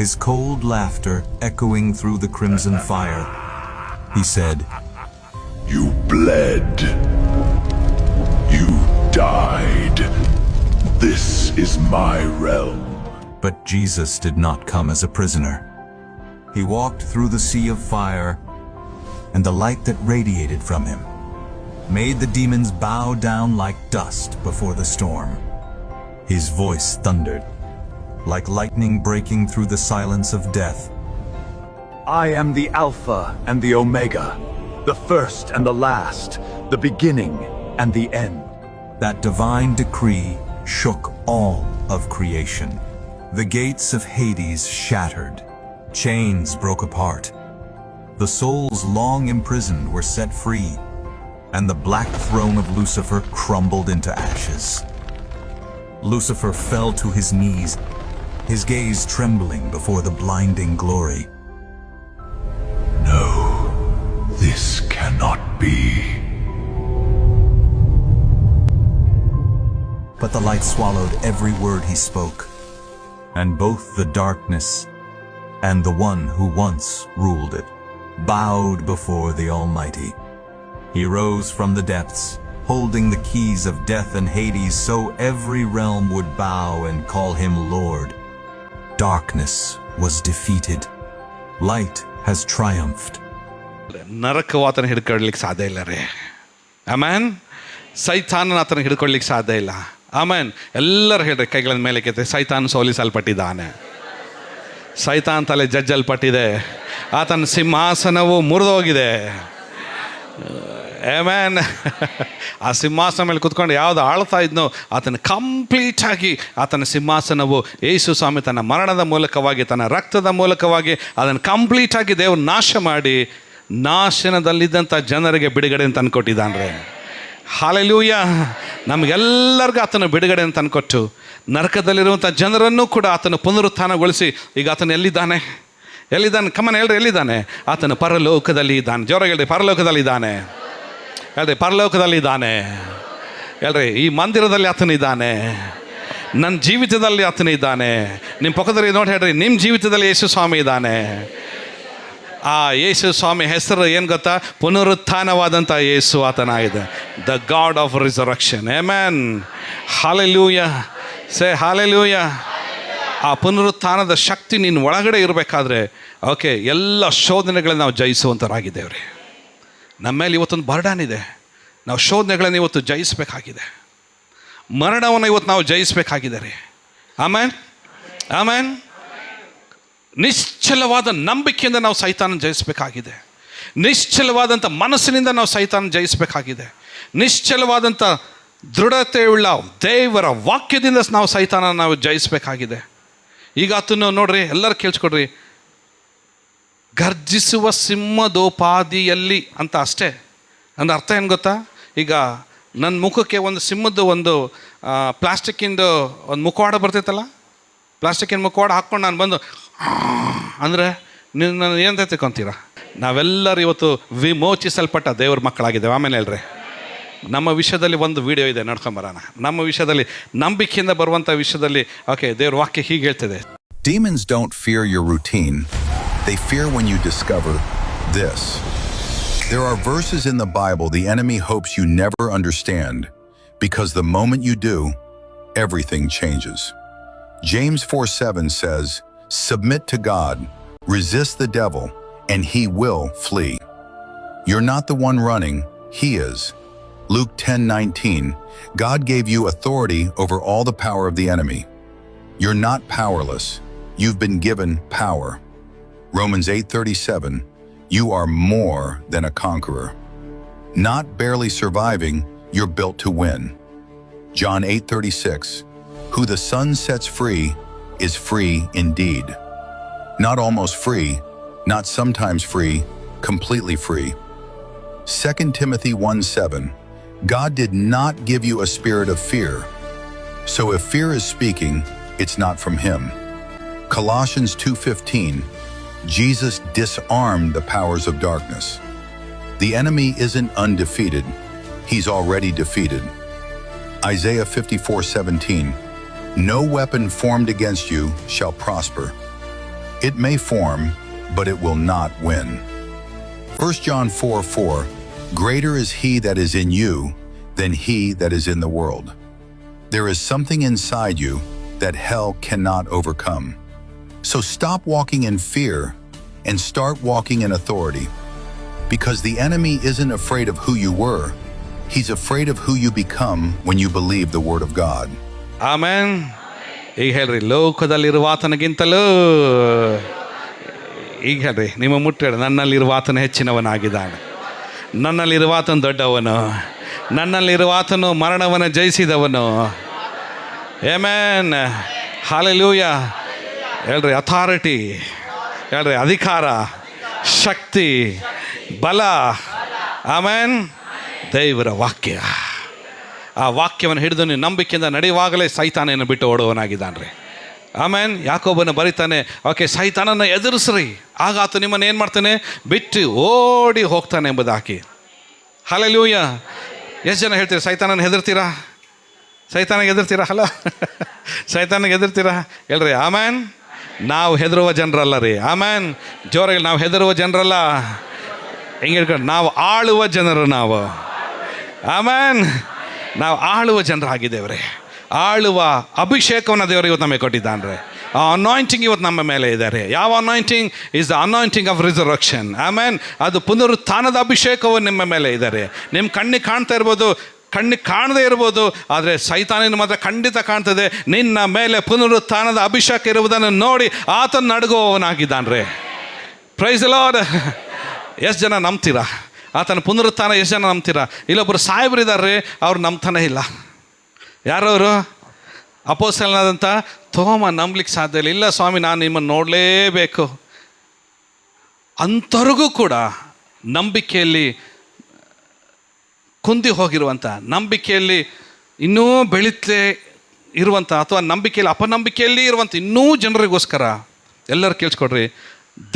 his cold laughter echoing through the crimson fire. He said, "You bled. You died. This is my realm." But Jesus did not come as a prisoner. He walked through the sea of fire, and the light that radiated from him made the demons bow down like dust before the storm. His voice thundered, like lightning breaking through the silence of death. I am the Alpha and the Omega, the first and the last, the beginning and the end. That divine decree shook all of creation. The gates of Hades shattered. Chains broke apart. The souls long imprisoned were set free, and the black throne of Lucifer crumbled into ashes. Lucifer fell to his knees, his gaze trembling before the blinding glory. No, this cannot be. But the light swallowed every word he spoke, and both the darkness and the one who once ruled it bowed before the Almighty. He rose from the depths, holding the keys of death and Hades, so every realm would bow and call him Lord. Darkness was defeated. Light has triumphed. ನರಕವಾತನ ಹಿಡ್ಕೊಳ್ಳಿಕ್ಕೆ ಸಾಧ್ಯ ಇಲ್ಲ ರೀ. ಆಮೇನ್. ಸೈತಾನನ ಆತನ ಹಿಡ್ಕೊಳ್ಳಿಕ್ಕೆ ಸಾಧ್ಯ ಇಲ್ಲ. ಆಮೇನ್. ಎಲ್ಲರೂ ಹೇಳ್ರಿ, ಕೈಗಳ ಮೇಲೆ ಕೆತ್ತೆ, ಸೈತಾನ್ ಸೋಲಿಸಲ್ಪಟ್ಟಿದ್ದಾನೆ. ಸೈತಾನ್ ತಲೆ ಜಜ್ಜಲ್ಪಟ್ಟಿದೆ. ಆತನ ಸಿಂಹಾಸನವು ಮುರಿದೋಗಿದೆ. ಆಮೇನ್. ಆ ಸಿಂಹಾಸನ ಮೇಲೆ ಕುತ್ಕೊಂಡು ಯಾವುದು ಆಳ್ತಾ ಇದ್ನೋ ಆತನ ಕಂಪ್ಲೀಟಾಗಿ ಆತನ ಸಿಂಹಾಸನವು ಯೇಸು ಸ್ವಾಮಿ ತನ್ನ ಮರಣದ ಮೂಲಕವಾಗಿ, ತನ್ನ ರಕ್ತದ ಮೂಲಕವಾಗಿ ಅದನ್ನು ಕಂಪ್ಲೀಟಾಗಿ ದೇವರು ನಾಶ ಮಾಡಿ ನಾಶನದಲ್ಲಿದ್ದಂಥ ಜನರಿಗೆ ಬಿಡುಗಡೆ ಅಂತ ಅಂದ್ಕೊಟ್ಟಿದ್ದಾನ್ರೆ. ಹಾಲೆಲೂಯ. ನಮಗೆಲ್ಲರಿಗೂ ಆತನ ಬಿಡುಗಡೆ ಅಂತ ಅಂದ್ಕೊಟ್ಟು ನರಕದಲ್ಲಿರುವಂಥ ಜನರನ್ನು ಕೂಡ ಆತನ ಪುನರುತ್ಥಾನಗೊಳಿಸಿ ಈಗ ಆತನ ಎಲ್ಲಿದ್ದಾನೆ? ಕಮನ್ ಹೇಳ್ರಿ, ಎಲ್ಲಿದ್ದಾನೆ? ಆತನ ಪರಲೋಕದಲ್ಲಿ ಇದ್ದಾನೆ. ಜೋರಾಗಿ ಹೇಳ್ರಿ, ಪರಲೋಕದಲ್ಲಿದ್ದಾನೆ. ಹೇಳ್ರಿ, ಪರಲೋಕದಲ್ಲಿದ್ದಾನೆ. ಹೇಳ್ರಿ, ಈ ಮಂದಿರದಲ್ಲಿ ಆತನಿದ್ದಾನೆ. ನನ್ನ ಜೀವಿತದಲ್ಲಿ ಆತನಿದ್ದಾನೆ. ನಿಮ್ಮ ಪಕ್ಕದಲ್ಲಿ ನೋಡಿ ಹೇಳ್ರಿ, ನಿಮ್ಮ ಜೀವಿತದಲ್ಲಿ ಯೇಸು ಸ್ವಾಮಿ ಇದ್ದಾನೆ. ಆ ಯೇಸು ಸ್ವಾಮಿ ಹೆಸರು ಏನು ಗೊತ್ತಾ? ಪುನರುತ್ಥಾನವಾದಂಥ ಯೇಸು ಆತನಾಗಿದೆ. The God of resurrection. Amen. Hallelujah. Say hallelujah. ಆ ಪುನರುತ್ಥಾನದ ಶಕ್ತಿ ನಿನ್ನ ಒಳಗಡೆ ಇರಬೇಕಾದ್ರೆ ಓಕೆ, ಎಲ್ಲ ಶೋಧನೆಗಳನ್ನ ನಾವು ಜಯಿಸುವಂಥವ್ರಾಗಿದ್ದೇವ್ರಿ. ನಮ್ಮ ಮೇಲೆ ಇವತ್ತೊಂದು ಬರ್ಡನ್ ಇದೆ. ನಾವು ಶೋಧನೆಗಳನ್ನು ಇವತ್ತು ಜಯಿಸಬೇಕಾಗಿದೆ. ಮರಣವನ್ನು ಇವತ್ತು ನಾವು ಜಯಿಸಬೇಕಾಗಿದೆ ರೀ. ಆಮೇನ್, ಆಮೇನ್. ನಿಶ್ಚಲವಾದ ನಂಬಿಕೆಯಿಂದ ನಾವು ಸೈತಾನ ಜಯಿಸಬೇಕಾಗಿದೆ. ನಿಶ್ಚಲವಾದಂಥ ಮನಸ್ಸಿನಿಂದ ನಾವು ಸೈತಾನ ಜಯಿಸಬೇಕಾಗಿದೆ. ನಿಶ್ಚಲವಾದಂಥ ದೃಢತೆಯುಳ್ಳ ದೇವರ ವಾಕ್ಯದಿಂದ ನಾವು ಸೈತಾನ ನಾವು ಜಯಿಸಬೇಕಾಗಿದೆ. ಈಗ ಆತನು ನೋಡ್ರಿ, ಎಲ್ಲರೂ ಕೇಳಿಸ್ಕೊಡ್ರಿ, ಗರ್ಜಿಸುವ ಸಿಂಹದೋಪಾದಿಯಲ್ಲಿ ಅಂತ ಅಷ್ಟೇ. ಅಂದ್ರೆ ಅರ್ಥ ಏನು ಗೊತ್ತಾ? ಈಗ ನನ್ನ ಮುಖಕ್ಕೆ ಒಂದು ಸಿಂಹದ್ದು ಒಂದು ಪ್ಲಾಸ್ಟಿಕ್ಕಿಂದು ಒಂದು ಮುಖವಾಡ ಬರ್ತೈತಲ್ಲ, ಪ್ಲಾಸ್ಟಿಕ್ಕಿನ ಮುಖವಾಡ ಹಾಕ್ಕೊಂಡು ನಾನು ಬಂದು ಅಂದರೆ ನಾನು ಏನಂತ ತಿಳ್ಕೊತೀರಾ? ನಾವೆಲ್ಲರೂ ಇವತ್ತು ವಿಮೋಚಿಸಲ್ಪಟ್ಟ ದೇವ್ರ ಮಕ್ಕಳಾಗಿದ್ದೇವೆ. ಆಮೇಲೆ ಹೇಳ್ರಿ, ನಮ್ಮ ವಿಷಯದಲ್ಲಿ ಒಂದು ವಿಡಿಯೋ ಇದೆ, ನೋಡ್ಕೊಂಬರೋಣ. ನಮ್ಮ ವಿಷಯದಲ್ಲಿ ನಂಬಿಕೆಯಿಂದ ಬರುವಂಥ ವಿಷಯದಲ್ಲಿ ಓಕೆ, ದೇವ್ರ ವಾಕ್ಯ ಹೀಗೆ ಹೇಳ್ತಿದೆ. Demons don't fear your routine. They fear when you discover this. There are verses in the Bible the enemy hopes you never understand, because the moment you do, everything changes. James 4:7 says, "Submit to God, resist the devil, and he will flee." You're not the one running, he is. Luke 10:19, God gave you authority over all the power of the enemy. You're not powerless. You've been given power. Romans 8:37, you are more than a conqueror. Not barely surviving, you're built to win. John 8:36, who the Son sets free is free indeed. Not almost free, not sometimes free, completely free. 2 Timothy 1:7, God did not give you a spirit of fear. So if fear is speaking, it's not from him. Colossians 2:15, Jesus disarmed the powers of darkness. The enemy isn't undefeated, he's already defeated. Isaiah 54:17, no weapon formed against you shall prosper. It may form, but it will not win. 1 John 4:4, greater is he that is in you than he that is in the world. There is something inside you that hell cannot overcome. So stop walking in fear and start walking in authority. Because the enemy isn't afraid of who you were, he's afraid of who you become when you believe the word of God. ಆಮೇನ್. ಈಗ ಹೇಳ್ರಿ, ಲೋಕದಲ್ಲಿರುವಾತನಿಗಿಂತಲೂ, ಈಗ ಹೇಳ್ರಿ, ನಿಮ್ಮ ಮುಟ್ಟೇಳಿ, ನನ್ನಲ್ಲಿರುವಾತನು ಹೆಚ್ಚಿನವನಾಗಿದ್ದಾನೆ. ನನ್ನಲ್ಲಿರುವಾತನು ದೊಡ್ಡವನು. ನನ್ನಲ್ಲಿರುವಾತನು ಮರಣವನ್ನು ಜಯಿಸಿದವನು. ಆಮೆನ್. ಹಾಲೆಲೂಯ. ಹೇಳ್ರಿ, ಅಥಾರಿಟಿ. ಹೇಳ್ರಿ, ಅಧಿಕಾರ, ಶಕ್ತಿ, ಬಲ. ಆಮೆನ್. ದೇವರ ವಾಕ್ಯ. ಆ ವಾಕ್ಯವನ್ನು ಹಿಡಿದು ನೀವು ನಂಬಿಕೆಯಿಂದ ನಡೆಯುವಾಗಲೇ ಸೈತಾನನ್ನು ಬಿಟ್ಟು ಓಡುವನಾಗಿದ್ದಾನೆ. ಆಮೇನ್. ಯಾಕೋಬನ ಬರೀತಾನೆ, ಓಕೆ, ಸೈತಾನನ್ನು ಎದುರಿಸ್ರಿ, ಆಗ ಆತ ನಿಮ್ಮನ್ನು ಏನು ಮಾಡ್ತಾನೆ? ಬಿಟ್ಟು ಓಡಿ ಹೋಗ್ತಾನೆ ಎಂಬುದಾಗಿ. ಹಲ್ಲೆಲೂಯ. ಎಷ್ಟು ಜನ ಹೇಳ್ತೀರಾ ಸೈತಾನನ್ನು ಹೆದರ್ತೀರಾ? ಸೈತಾನಿಗೆ ಹೆದರ್ತೀರಾ? ಹಲೋ, ಸೈತಾನಿಗೆ ಹೆದರ್ತೀರಾ? ಹೇಳ್ರಿ, ಆಮೇನ್. ನಾವು ಹೆದರುವ ಜನರಲ್ಲ ರೀ. ಆಮೇನ್. ಜೋರಾಗಿ, ನಾವು ಹೆದರುವ ಜನರಲ್ಲ. ಹಿಂಗೆ ಹೇಳ್ಕೊಂಡು, ನಾವು ಆಳುವ ಜನರು. ನಾವು ಆಮೇನ್. ನಾವು ಆಳುವ ಜನರಾಗಿದ್ದೇವ್ರಿ. ಆಳುವ ಅಭಿಷೇಕವನ್ನು ದೇವರು ಇವತ್ತು ನಮಗೆ ಕೊಟ್ಟಿದ್ದಾನೆ. ಆ ಅನಾಯಿಂಟಿಂಗ್ ಇವತ್ತು ನಮ್ಮ ಮೇಲೆ ಇದ್ದಾರೆ. ಯಾವ anointing? Is the anointing of resurrection. Amen. ಅದು ಪುನರುತ್ಥಾನದ ಅಭಿಷೇಕವು ನಿಮ್ಮ ಮೇಲೆ ಇದ್ದಾರೆ. ನಿಮ್ಮ ಕಣ್ಣಿಗೆ ಕಾಣ್ತಾ ಇರ್ಬೋದು, ಕಣ್ಣಿಗೆ ಕಾಣದೇ ಇರ್ಬೋದು, ಆದರೆ ಸೈತಾನಿನ ಮಾತ್ರ ಖಂಡಿತ ಕಾಣ್ತದೆ. ನಿನ್ನ ಮೇಲೆ ಪುನರುತ್ಥಾನದ ಅಭಿಷೇಕ ಇರುವುದನ್ನು ನೋಡಿ ಆತನ ನಡುಗುವವನಾಗಿದ್ದಾನ್ರೆ. Price the lord. ಎಷ್ಟು ಜನ ನಂಬ್ತೀರಾ ಆತನ ಪುನರುತ್ಥಾನ? ಎಷ್ಟು ಜನ ನಂಬ್ತೀರಾ? ಇಲ್ಲೊಬ್ಬರು ಸಾಹೇಬ್ರು ಇದ್ದಾರೆ, ಅವ್ರು ನಂಬ್ತಾನೆ ಇಲ್ಲ. ಯಾರವರು? ಅಪೊಸ್ತಲನಾದಂಥ ತೋಮ ನಂಬಲಿಕ್ಕೆ ಸಾಧ್ಯ ಇಲ್ಲ. ಇಲ್ಲ ಸ್ವಾಮಿ, ನಾನು ನಿಮ್ಮನ್ನು ನೋಡಲೇಬೇಕು. ಅಂಥವ್ರಿಗೂ ಕೂಡ ನಂಬಿಕೆಯಲ್ಲಿ ಕುಂದಿ ಹೋಗಿರುವಂಥ, ನಂಬಿಕೆಯಲ್ಲಿ ಇನ್ನೂ ಬೆಳೀತಲೇ ಇರುವಂಥ, ಅಥವಾ ನಂಬಿಕೆಯಲ್ಲಿ ಅಪನಂಬಿಕೆಯಲ್ಲಿ ಇರುವಂಥ ಇನ್ನೂ ಜನರಿಗೋಸ್ಕರ ಎಲ್ಲರೂ ಕೇಳಿಸ್ಕೊಡ್ರಿ,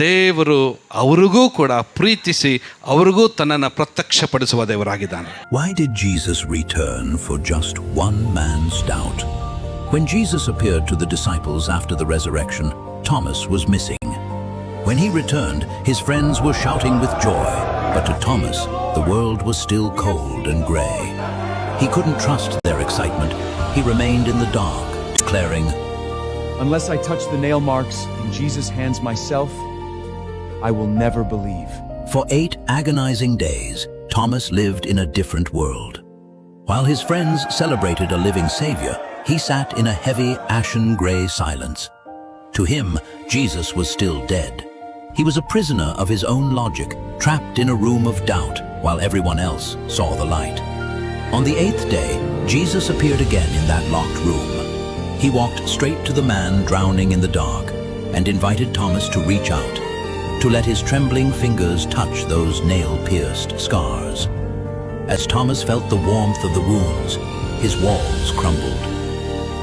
ದೇವರು ಅವ್ರಿಗೂ ಕೂಡ ಪ್ರೀತಿಸಿ ಅವ್ರಿಗೂ ತನ್ನನ್ನು ಪ್ರತ್ಯಕ್ಷಪಡಿಸುವ ದೇವರಾಗಿದ್ದಾನೆ. Why did Jesus return for just one man's doubt? When Jesus appeared to the disciples after the resurrection, Thomas was missing. When he returned, his friends were shouting with joy, but to Thomas, the world was still cold and gray. He couldn't trust their excitement. He remained in the dark, declaring, Unless I touch the nail marks in Jesus' hands myself, I will never believe. For 8 agonizing days, Thomas lived in a different world. While his friends celebrated a living Savior, he sat in a heavy, ashen-gray silence. To him, Jesus was still dead. He was a prisoner of his own logic, trapped in a room of doubt, while everyone else saw the light. On the 8th day, Jesus appeared again in that locked room. He walked straight to the man drowning in the dark and invited Thomas to reach out, to let his trembling fingers touch those nail-pierced scars. As Thomas felt the warmth of the wounds, his walls crumbled.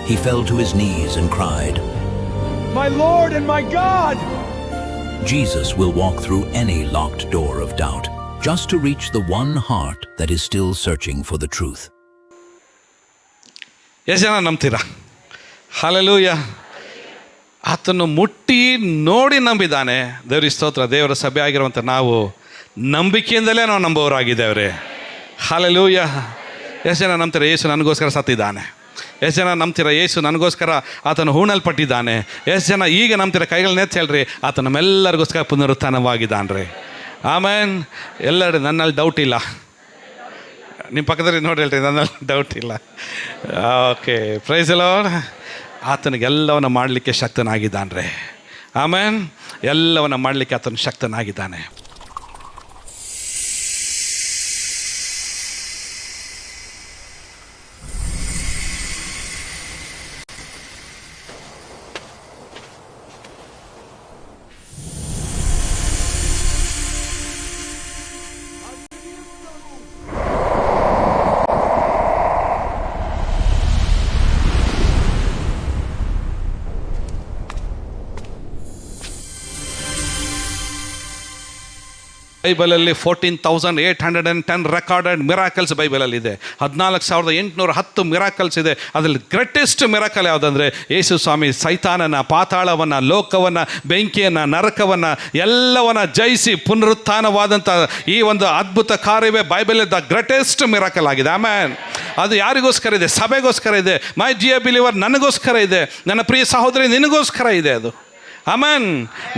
He fell to his knees and cried, My Lord and my God! Jesus will walk through any locked door of doubt, just to reach the one heart that is still searching for the truth. ಎಷ್ಟು ಜನ ನಂಬ್ತೀರಾ? ಹಲ್ಲೆಲೂಯ. ಆತನು ಮುಟ್ಟಿ ನೋಡಿ ನಂಬಿದ್ದಾನೆ. ದೇವರಿಗೆ ಸ್ತೋತ್ರ. ದೇವರ ಸಭೆ ಆಗಿರುವಂಥ ನಾವು ನಂಬಿಕೆಯಿಂದಲೇ ನಾವು ನಂಬೋರಾಗಿದ್ದೇವ್ರೆ. ಹಲ್ಲೆಲೂಯ. ಎಷ್ಟು ಜನ ನಂಬ್ತೀರಾ ಯೇಸು ನನಗೋಸ್ಕರ ಸತ್ತಿದ್ದಾನೆ? ಎಷ್ಟು ಜನ ನಂಬ್ತೀರಾ ಯೇಸು ನನಗೋಸ್ಕರ ಆತನು ಹೂಣಲ್ಪಟ್ಟಿದ್ದಾನೆ? ಎಷ್ಟು ಜನ ಈಗ ನಂಬ್ತೀರಾ? ಕೈಗಳನ್ನೆತ್ತಿ ಹೇಳ್ರಿ, ಆತ ನಮ್ಮೆಲ್ಲರಿಗೋಸ್ಕರ ಪುನರುತ್ಥಾನವಾಗಿದ್ದಾನ್ರಿ. ಆಮೇನ್. ಎಲ್ಲರೂ ನನ್ನಲ್ಲಿ ಡೌಟ್ ಇಲ್ಲ. ನಿಮ್ಮ ಪಕ್ಕದಲ್ಲಿ ನೋಡಿ ಹೇಳ್ರಿ, ನನ್ನಲ್ಲಿ ಡೌಟ್ ಇಲ್ಲ. Okay, praise the Lord. ಆತನಿಗೆಲ್ಲವನ್ನ ಮಾಡಲಿಕ್ಕೆ ಶಕ್ತನಾಗಿದ್ದಾನ್ರಿ. ಆಮೇನ್. ಎಲ್ಲವನ್ನ ಮಾಡಲಿಕ್ಕೆ ಆತನು ಶಕ್ತನಾಗಿದ್ದಾನೆ. ಬೈಬಲಲ್ಲಿ 14,810 ರೆಕಾರ್ಡೆಡ್ ಮಿರಾಕಲ್ಸ್ ಬೈಬಲಲ್ಲಿ ಇದೆ. 14,810 ಮಿರಾಕಲ್ಸ್ ಇದೆ. ಅದರಲ್ಲಿ ಗ್ರೇಟೆಸ್ಟ್ ಮಿರಾಕಲ್ ಯಾವುದಂದರೆ ಯೇಸು ಸ್ವಾಮಿ ಸೈತಾನನ, ಪಾತಾಳವನ್ನು, ಲೋಕವನ್ನು, ಬೆಂಕಿಯನ್ನು, ನರಕವನ್ನು ಎಲ್ಲವನ್ನು ಜಯಿಸಿ ಪುನರುತ್ಥಾನವಾದಂಥ ಈ ಒಂದು ಅದ್ಭುತ ಕಾರ್ಯವೇ ಬೈಬಲ್ ದ ಗ್ರೇಟೆಸ್ಟ್ ಮಿರಾಕಲ್ ಆಗಿದೆ. ಆಮೇನ್. ಅದು ಯಾರಿಗೋಸ್ಕರ ಇದೆ? ಸಭೆಗೋಸ್ಕರ ಇದೆ. ಮೈ ಡಿಯರ್ ಬಿಲೀವರ್, ನನಗೋಸ್ಕರ ಇದೆ. ನನ್ನ ಪ್ರಿಯ ಸಹೋದರಿ, ನಿನಗೋಸ್ಕರ ಇದೆ ಅದು. ಆಮೆನ್.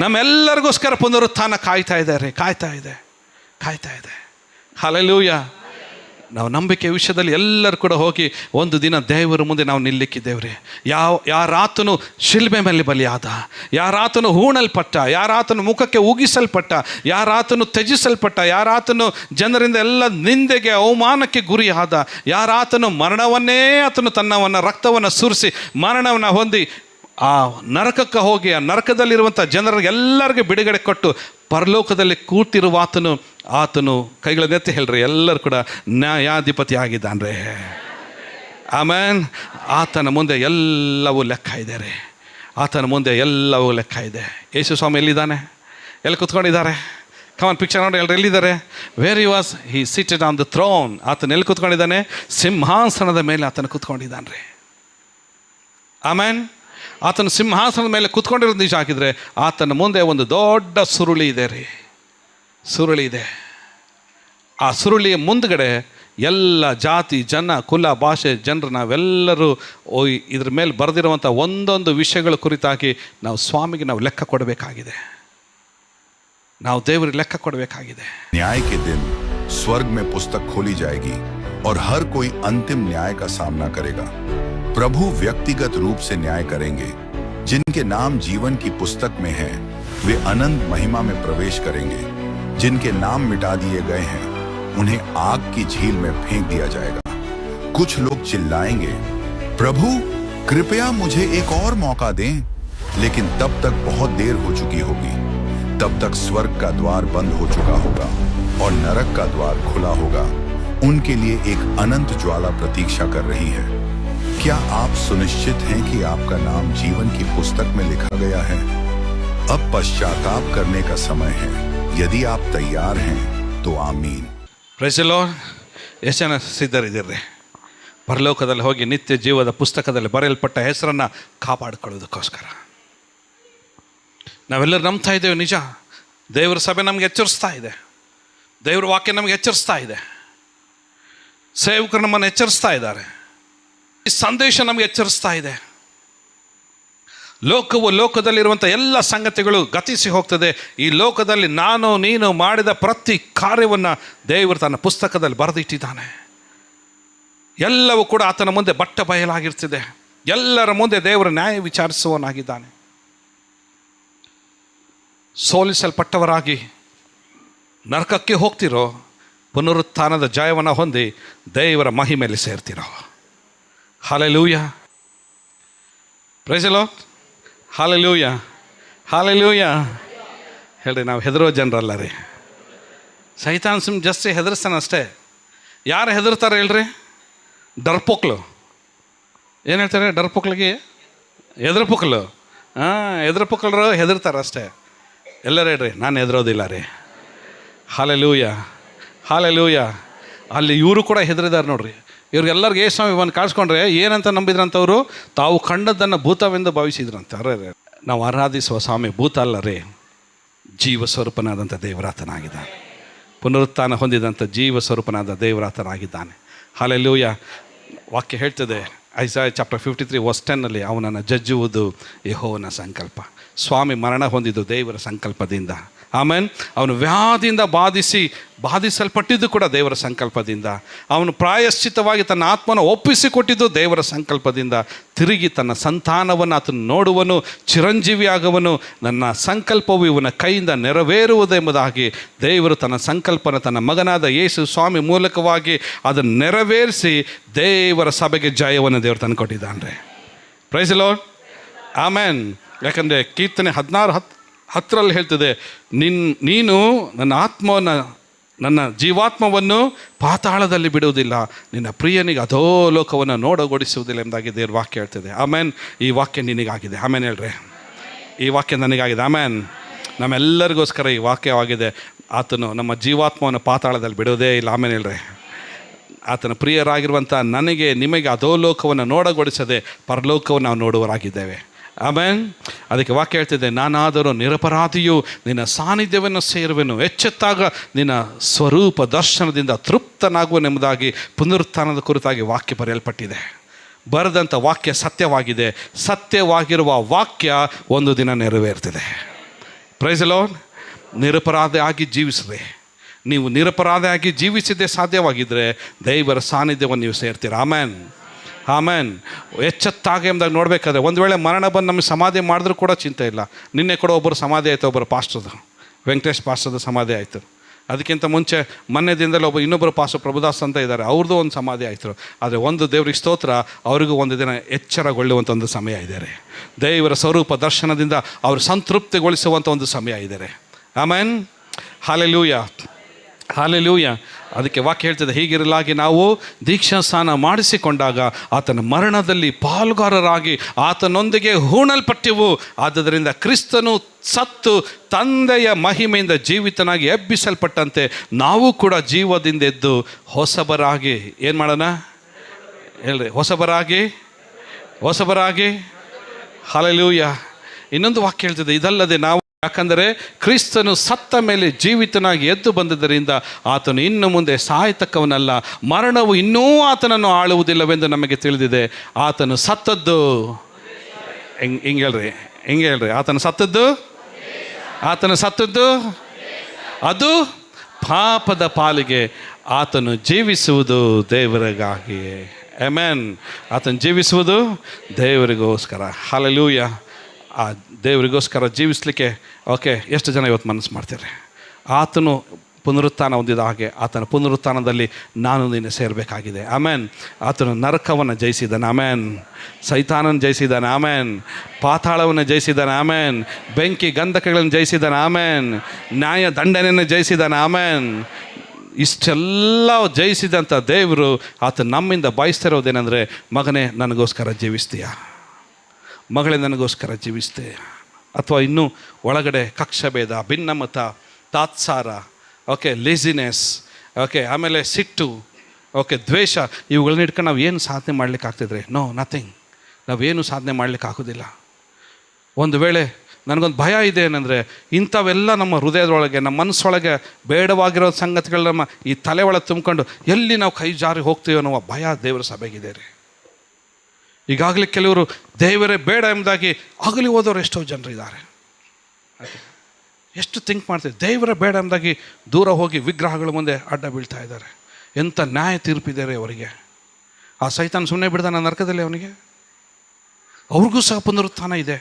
ನಮ್ಮೆಲ್ಲರಿಗೋಸ್ಕರ ಪುನರುತ್ಥಾನ ಕಾಯ್ತಾ ಇದೆ. ಹಲ್ಲೆಲೂಯ. ನಾವು ನಂಬಿಕೆ ವಿಷಯದಲ್ಲಿ ಎಲ್ಲರೂ ಕೂಡ ಹೋಗಿ ಒಂದು ದಿನ ದೇವರ ಮುಂದೆ ನಾವು ನಿಲ್ಲಿಕ್ಕಿದ್ದೇವ್ರಿ. ಯಾರಾತನು ಶಿಲ್ಬೆ ಮೇಲೆ ಬಲಿಯಾದ, ಯಾರಾತನು ಹೂಣಲ್ಪಟ್ಟ, ಯಾರಾತನು ಮುಖಕ್ಕೆ ಉಗಿಸಲ್ಪಟ್ಟ, ಯಾರಾತನು ತ್ಯಜಿಸಲ್ಪಟ್ಟ, ಯಾರಾತನು ಜನರಿಂದ ಎಲ್ಲ ನಿಂದೆಗೆ ಅವಮಾನಕ್ಕೆ ಗುರಿಯಾದ, ಯಾರಾತನು ಮರಣವನ್ನೇ ಆತನು ತನ್ನವನ್ನು ರಕ್ತವನ್ನು ಸುರಿಸಿ ಮರಣವನ್ನು ಹೊಂದಿ ಆ ನರಕಕ್ಕೆ ಹೋಗಿ ಆ ನರಕದಲ್ಲಿರುವಂಥ ಜನರಿಗೆಲ್ಲರಿಗೂ ಬಿಡುಗಡೆ ಕೊಟ್ಟು ಪರಲೋಕದಲ್ಲಿ ಕೂತಿರುವ ಆತನು ಕೈಗಳನ್ನೆತ್ತಿ ಹೇಳ್ರಿ, ಎಲ್ಲರೂ ಕೂಡ ನ್ಯಾಯಾಧಿಪತಿ ಆಗಿದ್ದಾನ್ರಿ. ಆಮೇನ್. ಆತನ ಮುಂದೆ ಎಲ್ಲವೂ ಲೆಕ್ಕ ಇದೆ ರೀ. ಆತನ ಮುಂದೆ ಎಲ್ಲವೂ ಲೆಕ್ಕ ಇದೆ. ಯೇಸು ಸ್ವಾಮಿ ಎಲ್ಲಿದ್ದಾನೆ? ಎಲ್ಲಿ ಕೂತ್ಕೊಂಡಿದ್ದಾರೆ? ಕಮನ್ ಪಿಕ್ಚರ್ ನೋಡಿ ಎಲ್ಲರೂ ಎಲ್ಲಿದ್ದಾರೆ? Wear he was, he seated on the throne. ಆತನ ಎಲ್ಲಿ ಕೂತ್ಕೊಂಡಿದ್ದಾನೆ? ಸಿಂಹಾಸನದ ಮೇಲೆ ಆತನು ಕೂತ್ಕೊಂಡಿದ್ದಾನೆ ರೀ. ಆಮೇನ್. ಆತನ ಸಿಂಹಾಸನದ ಮೇಲೆ ಕೂತ್ಕೊಂಡಿರೋದು ನಿಜ ಹಾಕಿದರೆ ಆತನ ಮುಂದೆ ಒಂದು ದೊಡ್ಡ ಸುರುಳಿ ಇದೆ ರೀ. ಸುರುಳಿ ಇದೆ. ಆ ಸುರುಳಿಯ ಮುಂದ್ಗಡೆ ಎಲ್ಲ ಜಾತಿ, ಜನ, ಕುಲ, ಭಾಷೆ ಜನರು ನಾವೆಲ್ಲರೂ ಇದ್ರ ಮೇಲೆ ಬರೆದಿರುವಂಥ ಒಂದೊಂದು ವಿಷಯಗಳ ಕುರಿತಾಗಿ ನಾವು ಸ್ವಾಮಿಗೆ ನಾವು ಲೆಕ್ಕ ಕೊಡಬೇಕಾಗಿದೆ. ನಾವು ದೇವರಿಗೆ ಲೆಕ್ಕ ಕೊಡಬೇಕಾಗಿದೆ. न्याय के दिन स्वर्ग में पुस्तक खोली जाएगी और हर कोई अंतिम न्याय का सामना करेगा। प्रभु व्यक्तिगत रूप से न्याय करेंगे। जिनके नाम जीवन की पुस्तक में हैं, वे अनंत महिमा में प्रवेश करेंगे। जिनके नाम मिटा दिए गए हैं, उन्हें आग की झील में फेंक दिया जाएगा। कुछ लोग चिल्लाएंगे, प्रभु कृपया मुझे एक और मौका दें। लेकिन तब तक बहुत देर हो चुकी होगी। तब तक स्वर्ग का द्वार बंद हो चुका होगा और नरक का द्वार खुला होगा। उनके लिए एक अनंत ज्वाला प्रतीक्षा कर रही है। क्या आप सुनिश्चित हैं कि आपका नाम जीवन की पुस्तक में लिखा गया है? अब पश्चाताप करने का समय है। यदि आप तैयार हैं तो आमीन। Praise the lord. ಎಷ್ಟು ಜನ ಸಿದ್ಧರಿದ್ದೀರಿ ಪರಲೋಕದಲ್ಲಿ ಹೋಗಿ ನಿತ್ಯ ಜೀವದ ಪುಸ್ತಕದಲ್ಲಿ ಬರೆಯಲ್ಪಟ್ಟ ಹೆಸರನ್ನು ಕಾಪಾಡಿಕೊಳ್ಳೋದಕ್ಕೋಸ್ಕರ? ನಾವೆಲ್ಲರೂ ನಂಬ್ತಾ ಇದ್ದೇವೆ. ನಿಜ, ದೇವರ ಸಭೆ ನಮಗೆ ಎಚ್ಚರಿಸ್ತಾ ಇದೆ. ದೇವರ ವಾಕ್ಯ ನಮಗೆ ಎಚ್ಚರಿಸ್ತಾ ಇದೆ. ಸೇವಕರು ನಮ್ಮನ್ನು ಎಚ್ಚರಿಸ್ತಾ ಇದ್ದಾರೆ. ಈ ಸಂದೇಶ ನಮಗೆ ಎಚ್ಚರಿಸ್ತಾ ಇದೆ. ಲೋಕದಲ್ಲಿರುವಂಥ ಎಲ್ಲ ಸಂಗತಿಗಳು ಗತಿಸಿ ಹೋಗ್ತದೆ. ಈ ಲೋಕದಲ್ಲಿ ನಾನು ನೀನು ಮಾಡಿದ ಪ್ರತಿ ಕಾರ್ಯವನ್ನು ದೇವರು ತನ್ನ ಪುಸ್ತಕದಲ್ಲಿ ಬರೆದಿಟ್ಟಿದ್ದಾನೆ. ಎಲ್ಲವೂ ಕೂಡ ಆತನ ಮುಂದೆ ಬಟ್ಟ ಬಯಲಾಗಿರ್ತಿದೆ. ಎಲ್ಲರ ಮುಂದೆ ದೇವರ ನ್ಯಾಯ ವಿಚಾರಿಸುವವನಾಗಿದ್ದಾನೆ. ಸೋಲಿಸಲ್ಪಟ್ಟವರಾಗಿ ನರಕಕ್ಕೆ ಹೋಗ್ತಿರೋ, ಪುನರುತ್ಥಾನದ ಜಯವನ್ನು ಹೊಂದಿ ದೇವರ ಮಹಿಮೆಯಲ್ಲಿ ಸೇರ್ತಿರೋ. Hallelujah, praise the lord, hallelujah, hallelujah. ಹೇಳ್ರಿ, ನಾವು ಹೆದರೋ ಜನರಲ್ಲ ರೀ. ಸೈತಾನ್ ಸುಮ್ ಜಾಸ್ತಿ ಹೆದರ್ಸ್ತಾನೆ ಅಷ್ಟೇ. ಯಾರು ಹೆದರ್ತಾರೆ ಹೇಳ್ರಿ? ಡರ್ಪೋಕ್ಲು. ಏನು ಹೇಳ್ತಾರೆ ಡರ್ಪೋಕ್ಲಿಗೆ? ಎದುರುಪುಕ್ಲು. ಎದುರುಪುಕ್ಲರು ಹೆದರ್ತಾರೆ ಅಷ್ಟೇ. ಎಲ್ಲರೂ ಹೇಳ್ರಿ, ನಾನು ಹೆದರೋದಿಲ್ಲ ರೀ. Hallelujah, hallelujah. ಅಲ್ಲಿ ಇವರು ಕೂಡ ಹೆದರಿದ್ದಾರೆ ನೋಡ್ರಿ. ಇವ್ರಿಗೆಲ್ಲರಿಗೂ ಯೇಸುಸ್ವಾಮಿ ಬಂದು ಕಾಣಿಸ್ಕೊಂಡ್ರೆ ಏನಂತ ನಂಬಿದ್ರಂಥವ್ರು? ತಾವು ಕಂಡದ್ದನ್ನು ಭೂತವೆಂದು ಭಾವಿಸಿದ್ರಂತ. ಅರೆ, ನಾವು ಆರಾಧಿಸುವ ಸ್ವಾಮಿ ಭೂತ ಅಲ್ಲ ರೀ, ಜೀವ ಸ್ವರೂಪನಾದಂಥ ದೇವರಾತನಾಗಿದ್ದಾನೆ. ಪುನರುತ್ಥಾನ ಹೊಂದಿದಂಥ ಜೀವ ಸ್ವರೂಪನಾದ ದೇವರಾತನಾಗಿದ್ದಾನೆ. ಹಲ್ಲೆಲೂಯಾ. ವಾಕ್ಯ ಹೇಳ್ತದೆ ಐಸಾಯ ಚಾಪ್ಟರ್ 53 ವರ್ಸ್ 10 ಅವನನ್ನು ಜಜ್ಜುವುದು ಯೆಹೋವನ ಸಂಕಲ್ಪ. ಸ್ವಾಮಿ ಮರಣ ಹೊಂದಿದ್ದು ದೇವರ ಸಂಕಲ್ಪದಿಂದ. ಆಮೇನ್. ಅವನು ವ್ಯಾಧಿಯಿಂದ ಬಾಧಿಸಲ್ಪಟ್ಟಿದ್ದು ಕೂಡ ದೇವರ ಸಂಕಲ್ಪದಿಂದ. ಅವನು ಪ್ರಾಯಶ್ಚಿತವಾಗಿ ತನ್ನ ಆತ್ಮನ ಒಪ್ಪಿಸಿಕೊಟ್ಟಿದ್ದು ದೇವರ ಸಂಕಲ್ಪದಿಂದ. ತಿರುಗಿ ತನ್ನ ಸಂತಾನವನ್ನು ಆತನು ನೋಡುವನು, ಚಿರಂಜೀವಿಯಾಗುವನು. ನನ್ನ ಸಂಕಲ್ಪವು ಇವನ ಕೈಯಿಂದ ನೆರವೇರುವುದೆಂಬುದಾಗಿ ದೇವರು ತನ್ನ ಸಂಕಲ್ಪನ ತನ್ನ ಮಗನಾದ ಯೇಸು ಸ್ವಾಮಿ ಮೂಲಕವಾಗಿ ಅದನ್ನು ನೆರವೇರಿಸಿ ದೇವರ ಸಭೆಗೆ ಜಯವನ್ನು ದೇವರು ತಂದುಕೊಟ್ಟಿದ್ದಾನೆ. Praise the lord, amen. ಯಾಕಂದರೆ ಕೀರ್ತನೆ 16:10 ಹೇಳ್ತದೆ, ನೀನು ನನ್ನ ಜೀವಾತ್ಮವನ್ನು ಪಾತಾಳದಲ್ಲಿ ಬಿಡುವುದಿಲ್ಲ, ನಿನ್ನ ಪ್ರಿಯನಿಗೆ ಅಧೋಲೋಕವನ್ನು ನೋಡಗೊಡಿಸುವುದಿಲ್ಲ ಎಂಬುದಾಗಿ ದೇವ್ರ ವಾಕ್ಯ ಹೇಳ್ತದೆ. ಆಮೇನ್. ಈ ವಾಕ್ಯ ನಿನಗಾಗಿದೆ. ಆಮೇನ್ ಹೇಳ್ರಿ. ಈ ವಾಕ್ಯ ನನಗಾಗಿದೆ. ಆಮೇನ್. ನಮ್ಮೆಲ್ಲರಿಗೋಸ್ಕರ ಈ ವಾಕ್ಯವಾಗಿದೆ. ಆತನು ನಮ್ಮ ಜೀವಾತ್ಮವನ್ನು ಪಾತಾಳದಲ್ಲಿ ಬಿಡೋದೇ ಇಲ್ಲ. ಆಮೇನ್ ಹೇಳ್ರಿ. ಆತನ ಪ್ರಿಯರಾಗಿರುವಂಥ ನನಗೆ ನಿಮಗೆ ಅಧೋಲೋಕವನ್ನು ನೋಡಗೊಡಿಸದೆ ಪರಲೋಕವನ್ನು ನಾವು ನೋಡುವರಾಗಿದ್ದೇವೆ. ಆಮೇನ್. ಅದಕ್ಕೆ ವಾಕ್ಯ ಹೇಳ್ತಿದ್ದೆ, ನಾನಾದರೂ ನಿರಪರಾಧಿಯು ನಿನ್ನ ಸಾನ್ನಿಧ್ಯವನ್ನು ಸೇರುವೆನು, ಎಚ್ಚೆತ್ತಾಗ ನಿನ್ನ ಸ್ವರೂಪ ದರ್ಶನದಿಂದ ತೃಪ್ತನಾಗುವನೆಂಬುದಾಗಿ ಪುನರುತ್ಥಾನದ ಕುರಿತಾಗಿ ವಾಕ್ಯ ಬರೆಯಲ್ಪಟ್ಟಿದೆ. ಬರೆದಂಥ ವಾಕ್ಯ ಸತ್ಯವಾಗಿದೆ. ಸತ್ಯವಾಗಿರುವ ವಾಕ್ಯ ಒಂದು ದಿನ ನೆರವೇರ್ತಿದೆ. Praise the lord. ನಿರಪರಾಧಿಯಾಗಿ ಜೀವಿಸಿದೆ. ನೀವು ನಿರಪರಾಧಿಯಾಗಿ ಜೀವಿಸಿದ್ದೇ ಸಾಧ್ಯವಾಗಿದ್ದರೆ ದೇವರ ಸಾನ್ನಿಧ್ಯವನ್ನು ನೀವು ಸೇರ್ತೀರ. ಆಮೇನ್, ಆಮೇನ್. ಎಚ್ಚೆತ್ತಾಗೆ ಎಂಬುದಾಗಿ ನೋಡಬೇಕಾದ್ರೆ ಒಂದು ವೇಳೆ ಮರಣ ಬಂದು ನಮಗೆ ಸಮಾಧಿ ಮಾಡಿದ್ರೂ ಕೂಡ ಚಿಂತೆ ಇಲ್ಲ. ನಿನ್ನೆ ಕೂಡ ಒಬ್ಬರು ಸಮಾಧಿ ಆಯಿತು, ಒಬ್ಬರು ಪಾಸ್ಟರ್ದು, ವೆಂಕಟೇಶ್ ಪಾಸ್ಟರ್ದು ಸಮಾಧಿ ಆಯಿತು. ಅದಕ್ಕಿಂತ ಮುಂಚೆ ಮೊನ್ನೆ ದಿನದಲ್ಲಿ ಇನ್ನೊಬ್ಬರು ಪಾಸ್ಟರ್ ಪ್ರಭುದಾಸ್ ಅಂತ ಇದ್ದಾರೆ, ಅವ್ರದ್ದು ಒಂದು ಸಮಾಧಿ ಆಯಿತು. ಆದರೆ ಒಂದು ದೇವ್ರಿಗೆ ಸ್ತೋತ್ರ, ಅವರಿಗೂ ಒಂದು ದಿನ ಎಚ್ಚರಗೊಳ್ಳುವಂಥ ಒಂದು ಸಮಯ ಇದ್ದಾರೆ. ದೇವರ ಸ್ವರೂಪ ದರ್ಶನದಿಂದ ಅವರು ಸಂತೃಪ್ತಿಗೊಳಿಸುವಂಥ ಒಂದು ಸಮಯ ಇದ್ದಾರೆ. ಆಮೇನ್. Hallelujah, hallelujah. ಅದಕ್ಕೆ ವಾಕ್ಯ ಹೇಳ್ತದೆ, ಹೀಗಿರಲಾಗಿ ನಾವು ದೀಕ್ಷಾ ಸ್ನಾನ ಮಾಡಿಸಿಕೊಂಡಾಗ ಆತನ ಮರಣದಲ್ಲಿ ಪಾಲುಗಾರರಾಗಿ ಆತನೊಂದಿಗೆ ಹೂಣಲ್ಪಟ್ಟೆವು. ಆದ್ದರಿಂದ ಕ್ರಿಸ್ತನು ಸತ್ತು ತಂದೆಯ ಮಹಿಮೆಯಿಂದ ಜೀವಿತನಾಗಿ ಎಬ್ಬಿಸಲ್ಪಟ್ಟಂತೆ ನಾವು ಕೂಡ ಜೀವದಿಂದ ಎದ್ದು ಹೊಸಬರಾಗಿ ಏನು ಮಾಡೋಣ ಹೇಳ್ರಿ? ಹೊಸಬರಾಗಿ ಹಲ್ಲೆಲೂಯಾ. ಇನ್ನೊಂದು ವಾಕ್ಯ ಹೇಳ್ತದೆ, ಇದಲ್ಲದೆ ನಾವು, ಯಾಕಂದರೆ ಕ್ರಿಸ್ತನು ಸತ್ತ ಮೇಲೆ ಜೀವಿತನಾಗಿ ಎದ್ದು ಬಂದದರಿಂದ ಆತನು ಇನ್ನು ಮುಂದೆ ಸಾಯತಕ್ಕವನಲ್ಲ, ಮರಣವು ಇನ್ನೂ ಆತನನ್ನು ಆಳುವುದಿಲ್ಲವೆಂದು ನಮಗೆ ತಿಳಿದಿದೆ. ಆತನು ಸತ್ತದ್ದು ಹಿಂಗೆ ಹೇಳ್ರಿ, ಆತನು ಸತ್ತದ್ದು ಅದು ಪಾಪದ ಪಾಲಿಗೆ ಆತನು ಜೀವಿಸುವುದು ದೇವರಿಗಾಗಿಯೇ. ಆಮೆನ್. ಆತನು ಜೀವಿಸುವುದು ದೇವರಿಗೋಸ್ಕರ. ಹಲ್ಲೆಲೂಯ. ಆ ದೇವರಿಗೋಸ್ಕರ ಜೀವಿಸಲಿಕ್ಕೆ ಎಷ್ಟು ಜನ ಇವತ್ತು ಮನಸ್ಸು ಮಾಡ್ತಾರೆ? ಆತನು ಪುನರುತ್ಥಾನ ಹೊಂದಿದ ಹಾಗೆ ಆತನ ಪುನರುತ್ಥಾನದಲ್ಲಿ ನಾನು ನೀನು ಸೇರಬೇಕಾಗಿದೆ. ಆಮೇನ್. ಆತನು ನರಕವನ್ನು ಜಯಿಸಿದ್ದಾನೆ. ಆಮೇನ್. ಸೈತಾನನ ಜಯಿಸಿದ್ದಾನೆ. ಆಮೇನ್. ಪಾತಾಳವನ್ನು ಜಯಿಸಿದ್ದಾನೆ. ಆಮೇನ್. ಬೆಂಕಿ ಗಂಧಕಗಳನ್ನು ಜಯಿಸಿದ್ದಾನೆ. ಆಮೇನ್. ನ್ಯಾಯ ದಂಡನೆಯನ್ನು ಜಯಿಸಿದ್ದಾನೆ. ಆಮೇನ್. ಇಷ್ಟೆಲ್ಲ ಜಯಿಸಿದಂಥ ದೇವರು ಆತ ನಮ್ಮಿಂದ ಬಯಸ್ತಿರೋದೇನೆಂದರೆ, ಮಗನೇ ನನಗೋಸ್ಕರ ಜೀವಿಸ್ತೀಯಾ, ಮಗಳೇ ನನಗೋಸ್ಕರ ಜೀವಿಸ್ತೀಯ. ಅಥವಾ ಇನ್ನೂ ಒಳಗಡೆ ಕಕ್ಷಭೇದ, ಭಿನ್ನಮತ, ತಾತ್ಸಾರ, ಲೇಜಿನೆಸ್, ಆಮೇಲೆ ಸಿಟ್ಟು, ದ್ವೇಷ, ಇವುಗಳನ್ನ ಇಟ್ಕೊಂಡು ನಾವು ಏನು ಸಾಧನೆ ಮಾಡ್ಲಿಕ್ಕೆ ಆಗ್ತಿದ್ರೆ? No, nothing. ನಾವೇನು ಸಾಧನೆ ಮಾಡ್ಲಿಕ್ಕೆ ಆಗೋದಿಲ್ಲ. ಒಂದು ವೇಳೆ ನನಗೊಂದು ಭಯ ಇದೆ ಏನಂದರೆ, ಇಂಥವೆಲ್ಲ ನಮ್ಮ ಹೃದಯದೊಳಗೆ, ನಮ್ಮ ಮನಸ್ಸೊಳಗೆ ಬೇಡವಾಗಿರೋ ಸಂಗತಿಗಳು ನಮ್ಮ ಈ ತಲೆ ಒಳಗೆ ತುಂಬಿಕೊಂಡು ಎಲ್ಲಿ ನಾವು ಕೈ ಜಾರಿ ಹೋಗ್ತೀವೋ ಅನ್ನೋ ಭಯ ದೇವರ ಸಭೆಗಿದೆ ರೀ. ಈಗಾಗಲೇ ಕೆಲವರು ದೇವರೇ ಬೇಡ ಎಂಬುದಾಗಿ ಆಗಲಿ ಹೋದವರು ಎಷ್ಟೋ ಜನರಿದ್ದಾರೆ. ಎಷ್ಟು ಥಿಂಕ್ ಮಾಡ್ತೀವಿ, ದೇವರೇ ಬೇಡ ಎಂಬುದಾಗಿ ದೂರ ಹೋಗಿ ವಿಗ್ರಹಗಳ ಮುಂದೆ ಅಡ್ಡ ಬೀಳ್ತಾ ಇದ್ದಾರೆ. ಎಂಥ ನ್ಯಾಯ ತೀರ್ಪಿದ್ದಾರೆ ಅವರಿಗೆ. ಆ ಸೈತಾನ ಸುಮ್ಮನೆ ಬಿಡ್ದಾನ ನರಕದಲ್ಲಿ ಅವನಿಗೆ? ಅವ್ರಿಗೂ ಸಹ ಪುನರುತ್ಥಾನ ಇದೆ.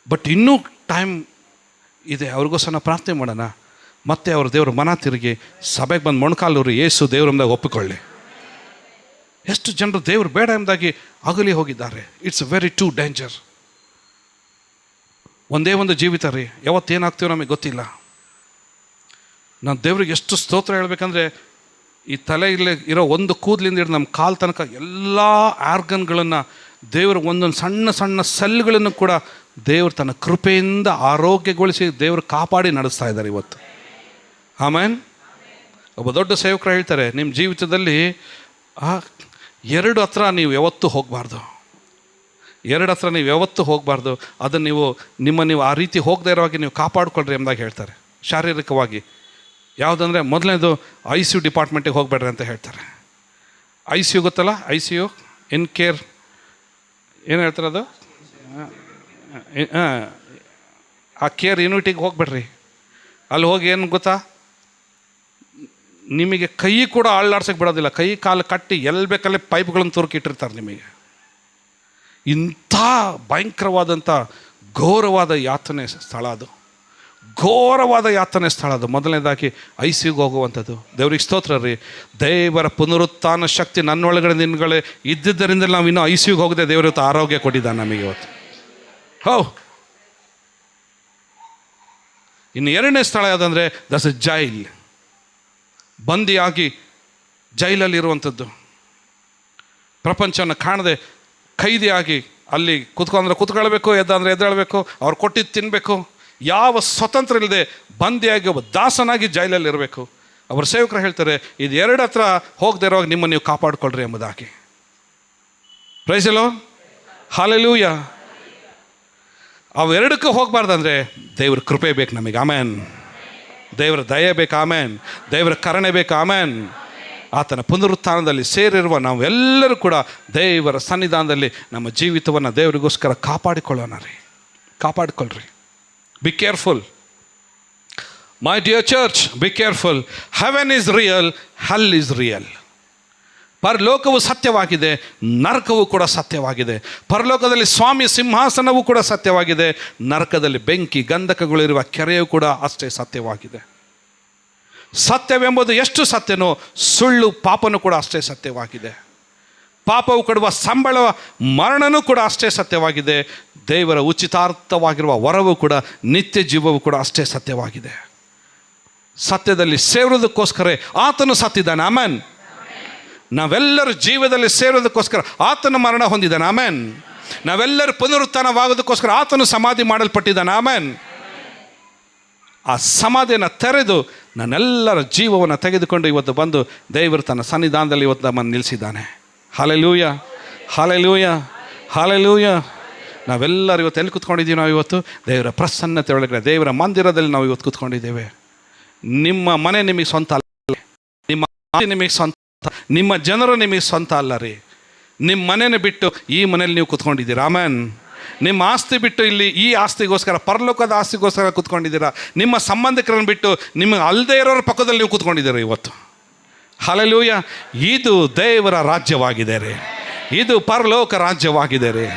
ಬಟ್ ಇನ್ನೂ ಟೈಮ್ ಇದೆ, ಅವ್ರಿಗೋಸ್ಕರ ಪ್ರಾರ್ಥನೆ ಮಾಡೋಣ. ಮತ್ತೆ ಅವರು ದೇವ್ರ ಮನ ತಿರುಗಿ ಸಭೆಗೆ ಬಂದು ಮೊಣಕಾಲೂರು ಯೇಸು ದೇವರಂದಾಗ ಒಪ್ಪಿಕೊಳ್ಳಿ. ಎಷ್ಟು ಜನರು ದೇವರು ಬೇಡ ಎಂಬುದಾಗಿ ಅಗಲಿ ಹೋಗಿದ್ದಾರೆ. It's very two danger. ಒಂದೇ ಒಂದು ಜೀವಿತ ರೀ, ಯಾವತ್ತೇನಾಗ್ತೀವೋ ನಮಗೆ ಗೊತ್ತಿಲ್ಲ. ನಾನು ದೇವ್ರಿಗೆ ಎಷ್ಟು ಸ್ತೋತ್ರ ಹೇಳ್ಬೇಕಂದ್ರೆ, ಈ ತಲೆಯಲ್ಲಿ ಇರೋ ಒಂದು ಕೂದಲಿಂದ ಹಿಡಿದು ನಮ್ಮ ಕಾಲು ತನಕ ಎಲ್ಲ ಆರ್ಗನ್ಗಳನ್ನು ದೇವರು ಒಂದೊಂದು ಸಣ್ಣ ಸಣ್ಣ ಸೆಲ್ಗಳನ್ನು ಕೂಡ ದೇವರು ತನ್ನ ಕೃಪೆಯಿಂದ ಆರೋಗ್ಯಗೊಳಿಸಿ ದೇವರು ಕಾಪಾಡಿ ನಡೆಸ್ತಾ ಇದ್ದಾರೆ ಇವತ್ತು. ಆಮೇನ್. ಒಬ್ಬ ದೊಡ್ಡ ಸೇವಕರು ಹೇಳ್ತಾರೆ, ನಿಮ್ಮ ಜೀವಿತದಲ್ಲಿ 2 ಹತ್ರ ನೀವು ಯಾವತ್ತೂ ಹೋಗಬಾರ್ದು. 2 ಹತ್ರ ನೀವು ಯಾವತ್ತೂ ಹೋಗಬಾರ್ದು. ಅದನ್ನು ನೀವು ಆ ರೀತಿ ಹೋಗದೇ ಇರೋ ಹಾಗೆ ನೀವು ಕಾಪಾಡ್ಕೊಳ್ರಿ ಎಂಬುದಾಗಿ ಹೇಳ್ತಾರೆ. ಶಾರೀರಿಕವಾಗಿ ಯಾವುದಂದರೆ, ಮೊದಲನೇದು ICU ಡಿಪಾರ್ಟ್ಮೆಂಟಿಗೆ ಹೋಗಬೇಡ್ರಿ ಅಂತ ಹೇಳ್ತಾರೆ. ICU ಗೊತ್ತಲ್ಲ, ICU ಇನ್ ಕೇರ್ ಏನು ಹೇಳ್ತಾರೆ ಅದು, ಆ ಕೇರ್ ಯೂನಿಟಿಗೆ ಹೋಗ್ಬೇಡ್ರಿ. ಅಲ್ಲಿ ಹೋಗಿ ಏನು ಗೊತ್ತಾ, ನಿಮಗೆ ಕೈ ಕೂಡ ಅಳ್ಳಾಡ್ಸಕ್ಕೆ ಬಿಡೋದಿಲ್ಲ. ಕೈ ಕಾಲು ಕಟ್ಟಿ ಎಲ್ಲಿ ಬೇಕಲ್ಲೇ ಪೈಪ್ಗಳನ್ನು ತುರುಕಿಟ್ಟಿರ್ತಾರೆ ನಿಮಗೆ. ಇಂಥ ಭಯಂಕರವಾದಂಥ ಘೋರವಾದ ಯಾತನೆ ಸ್ಥಳ ಅದು, ಘೋರವಾದ ಯಾತನೆ ಸ್ಥಳ ಅದು. ಮೊದಲನೇದಾಗಿ ICUಗೆ ಹೋಗುವಂಥದ್ದು. ದೇವ್ರಿಗೆ ಸ್ತೋತ್ರ ರೀ. ದೇವರ ಪುನರುತ್ಥಾನ ಶಕ್ತಿ ನನ್ನೊಳಗಡೆ ನಿನ್ಗಳೇ ಇದ್ದಿದ್ದರಿಂದ ನಾವು ಇನ್ನೂ ICUಗೆ ಹೋಗದೆ ದೇವರು ಇವತ್ತು ಆರೋಗ್ಯ ಕೊಟ್ಟಿದ್ದಾನೆ ನಮಗೆ ಇವತ್ತು. ಇನ್ನು 2ನೇ ಸ್ಥಳ ಯಾವುದಂದರೆ, ದಟ್ಸ್ ಎ ಜೈಲ್. ಬಂದಿಯಾಗಿ ಜೈಲಲ್ಲಿರುವಂಥದ್ದು. ಪ್ರಪಂಚವನ್ನು ಕಾಣದೆ ಖೈದಿಯಾಗಿ ಅಲ್ಲಿ ಕೂತ್ಕೊಳ್ಬೇಕು, ಎದ್ದಂದ್ರೆ ಎದ್ದೇಳಬೇಕು, ಅವ್ರು ಕೊಟ್ಟಿದ್ದು ತಿನ್ನಬೇಕು, ಯಾವ ಸ್ವತಂತ್ರ ಇಲ್ಲದೆ ಬಂದಿಯಾಗಿ ಒಬ್ಬ ದಾಸನಾಗಿ ಜೈಲಲ್ಲಿ ಇರಬೇಕು. ಅವರ ಸೇವಕರು ಹೇಳ್ತಾರೆ, ಇದು 2 ಹತ್ರ ಹೋಗದೆ ಇರೋವಾಗ ನಿಮ್ಮನ್ನು ನೀವು ಕಾಪಾಡ್ಕೊಳ್ರಿ ಎಂಬುದಾಗಿ. Praise the lord. ಹಲ್ಲೆಲೂಯಾ. ಅವೆರಡಕ್ಕೂ ಹೋಗಬಾರ್ದಂದ್ರೆ ದೇವ್ರ ಕೃಪೆ ಬೇಕು ನಮಗೆ. ಆಮೇನ್. ದೇವರ ದಯೆ ಬೇಕು. ಆಮೇನ್. ದೇವರ ಕರುಣೆ ಬೇಕು. ಆಮೇನ್. ಆತನ ಪುನರುತ್ಥಾನದಲ್ಲಿ ಸೇರಿರುವ ನಾವೆಲ್ಲರೂ ಕೂಡ ದೇವರ ಸನ್ನಿಧಾನದಲ್ಲಿ ನಮ್ಮ ಜೀವಿತವನ್ನು ದೇವರಿಗೋಸ್ಕರ ಕಾಪಾಡಿಕೊಳ್ಳೋಣ ರೀ. ಕಾಪಾಡಿಕೊಳ್ಳ್ರಿ. Be careful my dear church, be careful. Heaven is real, hell is real. ಪರಲೋಕವು ಸತ್ಯವಾಗಿದೆ, ನರಕವು ಕೂಡ ಸತ್ಯವಾಗಿದೆ. ಪರಲೋಕದಲ್ಲಿ ಸ್ವಾಮಿ ಸಿಂಹಾಸನವೂ ಕೂಡ ಸತ್ಯವಾಗಿದೆ, ನರಕದಲ್ಲಿ ಬೆಂಕಿ ಗಂಧಕಗಳಿರುವ ಕೆರೆಯೂ ಕೂಡ ಅಷ್ಟೇ ಸತ್ಯವಾಗಿದೆ. ಸತ್ಯವೆಂಬುದು ಎಷ್ಟು ಸತ್ಯನೋ ಸುಳ್ಳು ಪಾಪನೂ ಕೂಡ ಅಷ್ಟೇ ಸತ್ಯವಾಗಿದೆ. ಪಾಪವು ಕೊಡುವ ಸಂಬಳ ಮರಣನೂ ಕೂಡ ಅಷ್ಟೇ ಸತ್ಯವಾಗಿದೆ. ದೇವರ ಉಚಿತಾರ್ಥವಾಗಿರುವ ವರವೂ ಕೂಡ ನಿತ್ಯ ಜೀವವೂ ಕೂಡ ಅಷ್ಟೇ ಸತ್ಯವಾಗಿದೆ. ಸತ್ಯದಲ್ಲಿ ಸೇರುವುದಕ್ಕೋಸ್ಕರ ಆತನು ಸತ್ತಿದ್ದಾನೆ. ಆಮೇನ್. ನಾವೆಲ್ಲರೂ ಜೀವದಲ್ಲಿ ಸೇರೋದಕ್ಕೋಸ್ಕರ ಆತನು ಮರಣ ಹೊಂದಿದ್ದಾನೆ. ಆಮೇನ್. ನಾವೆಲ್ಲರೂ ಪುನರುತ್ಥಾನವಾಗೋದಕ್ಕೋಸ್ಕರ ಆತನು ಸಮಾಧಿ ಮಾಡಲ್ಪಟ್ಟಿದ್ದಾನೆ. ಆಮೇನ್. ಆ ಸಮಾಧಿಯನ್ನು ತೆರೆದು ನನ್ನೆಲ್ಲರ ಜೀವವನ್ನು ತೆಗೆದುಕೊಂಡು ಇವತ್ತು ಬಂದು ದೇವರು ತನ್ನ ಸನ್ನಿಧಾನದಲ್ಲಿ ಇವತ್ತು ನಮ್ಮನ್ನು ನಿಲ್ಲಿಸಿದ್ದಾನೆ. Hallelujah, hallelujah, hallelujah. ನಾವೆಲ್ಲರೂ ಇವತ್ತು ಎಲ್ಲಿ ಕೂತ್ಕೊಂಡಿದ್ದೀವಿ? ನಾವು ಇವತ್ತು ದೇವರ ಪ್ರಸನ್ನತೆ ಒಳಗಡೆ ದೇವರ ಮಂದಿರದಲ್ಲಿ ನಾವು ಇವತ್ತು ಕೂತ್ಕೊಂಡಿದ್ದೇವೆ. ನಿಮ್ಮ ಮನೆ ನಿಮಗೆ ಸ್ವಂತ ಅಲ್ಲ, ನಿಮ್ಮ ನಿಮಗೆ ಸ್ವಂತ, ನಿಮ್ಮ ಜನರು ನಿಮಗೆ ಸ್ವಂತ ಅಲ್ಲ ರೀ. ನಿಮ್ಮ ಮನೆಯನ್ನು ಬಿಟ್ಟು ಈ ಮನೇಲಿ ನೀವು ಕೂತ್ಕೊಂಡಿದ್ದೀರಾ. ಆಮೇನ್. ನಿಮ್ಮ ಆಸ್ತಿ ಬಿಟ್ಟು ಇಲ್ಲಿ ಈ ಆಸ್ತಿಗೋಸ್ಕರ, ಪರಲೋಕದ ಆಸ್ತಿಗೋಸ್ಕರ ಕೂತ್ಕೊಂಡಿದ್ದೀರಾ. ನಿಮ್ಮ ಸಂಬಂಧಿಕರನ್ನು ಬಿಟ್ಟು ನಿಮಗೆ ಅಲ್ಲದೆ ಇರೋರ ಪಕ್ಕದಲ್ಲಿ ನೀವು ಕೂತ್ಕೊಂಡಿದ್ದೀರಾ ಇವತ್ತು. ಹಲ್ಲೆಲೂಯ. ಇದು ದೇವರ ರಾಜ್ಯವಾಗಿದೆ ರೀ. ಇದು ಪರಲೋಕ ರಾಜ್ಯವಾಗಿದೆ ರೀ.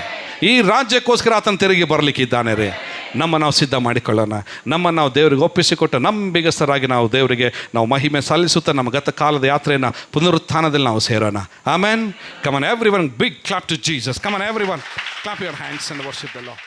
ಈ ರಾಜ್ಯಕ್ಕೋಸ್ಕರ ಆತನ ತಿರುಗಿ ಬರಲಿಕ್ಕಿದ್ದಾನೆ ರೀ. ನಾವು ಸಿದ್ಧ ಮಾಡಿಕೊಳ್ಳೋಣ. ನಾವು ದೇವರಿಗೆ ಒಪ್ಪಿಸಿಕೊಟ್ಟು ನಂಬಿಗಸ್ತರಾಗಿ ನಾವು ದೇವರಿಗೆ ನಾವು ಮಹಿಮೆ ಸಲ್ಲಿಸುತ್ತಾ ನಮ್ಮ ಗತ ಕಾಲದ ಯಾತ್ರೆಯನ್ನು ಪುನರುತ್ಥಾನದಲ್ಲಿ ನಾವು ಸೇರೋಣ. Amen. Come on everyone, big clap to Jesus. Come on everyone, clap your hands and worship the lord.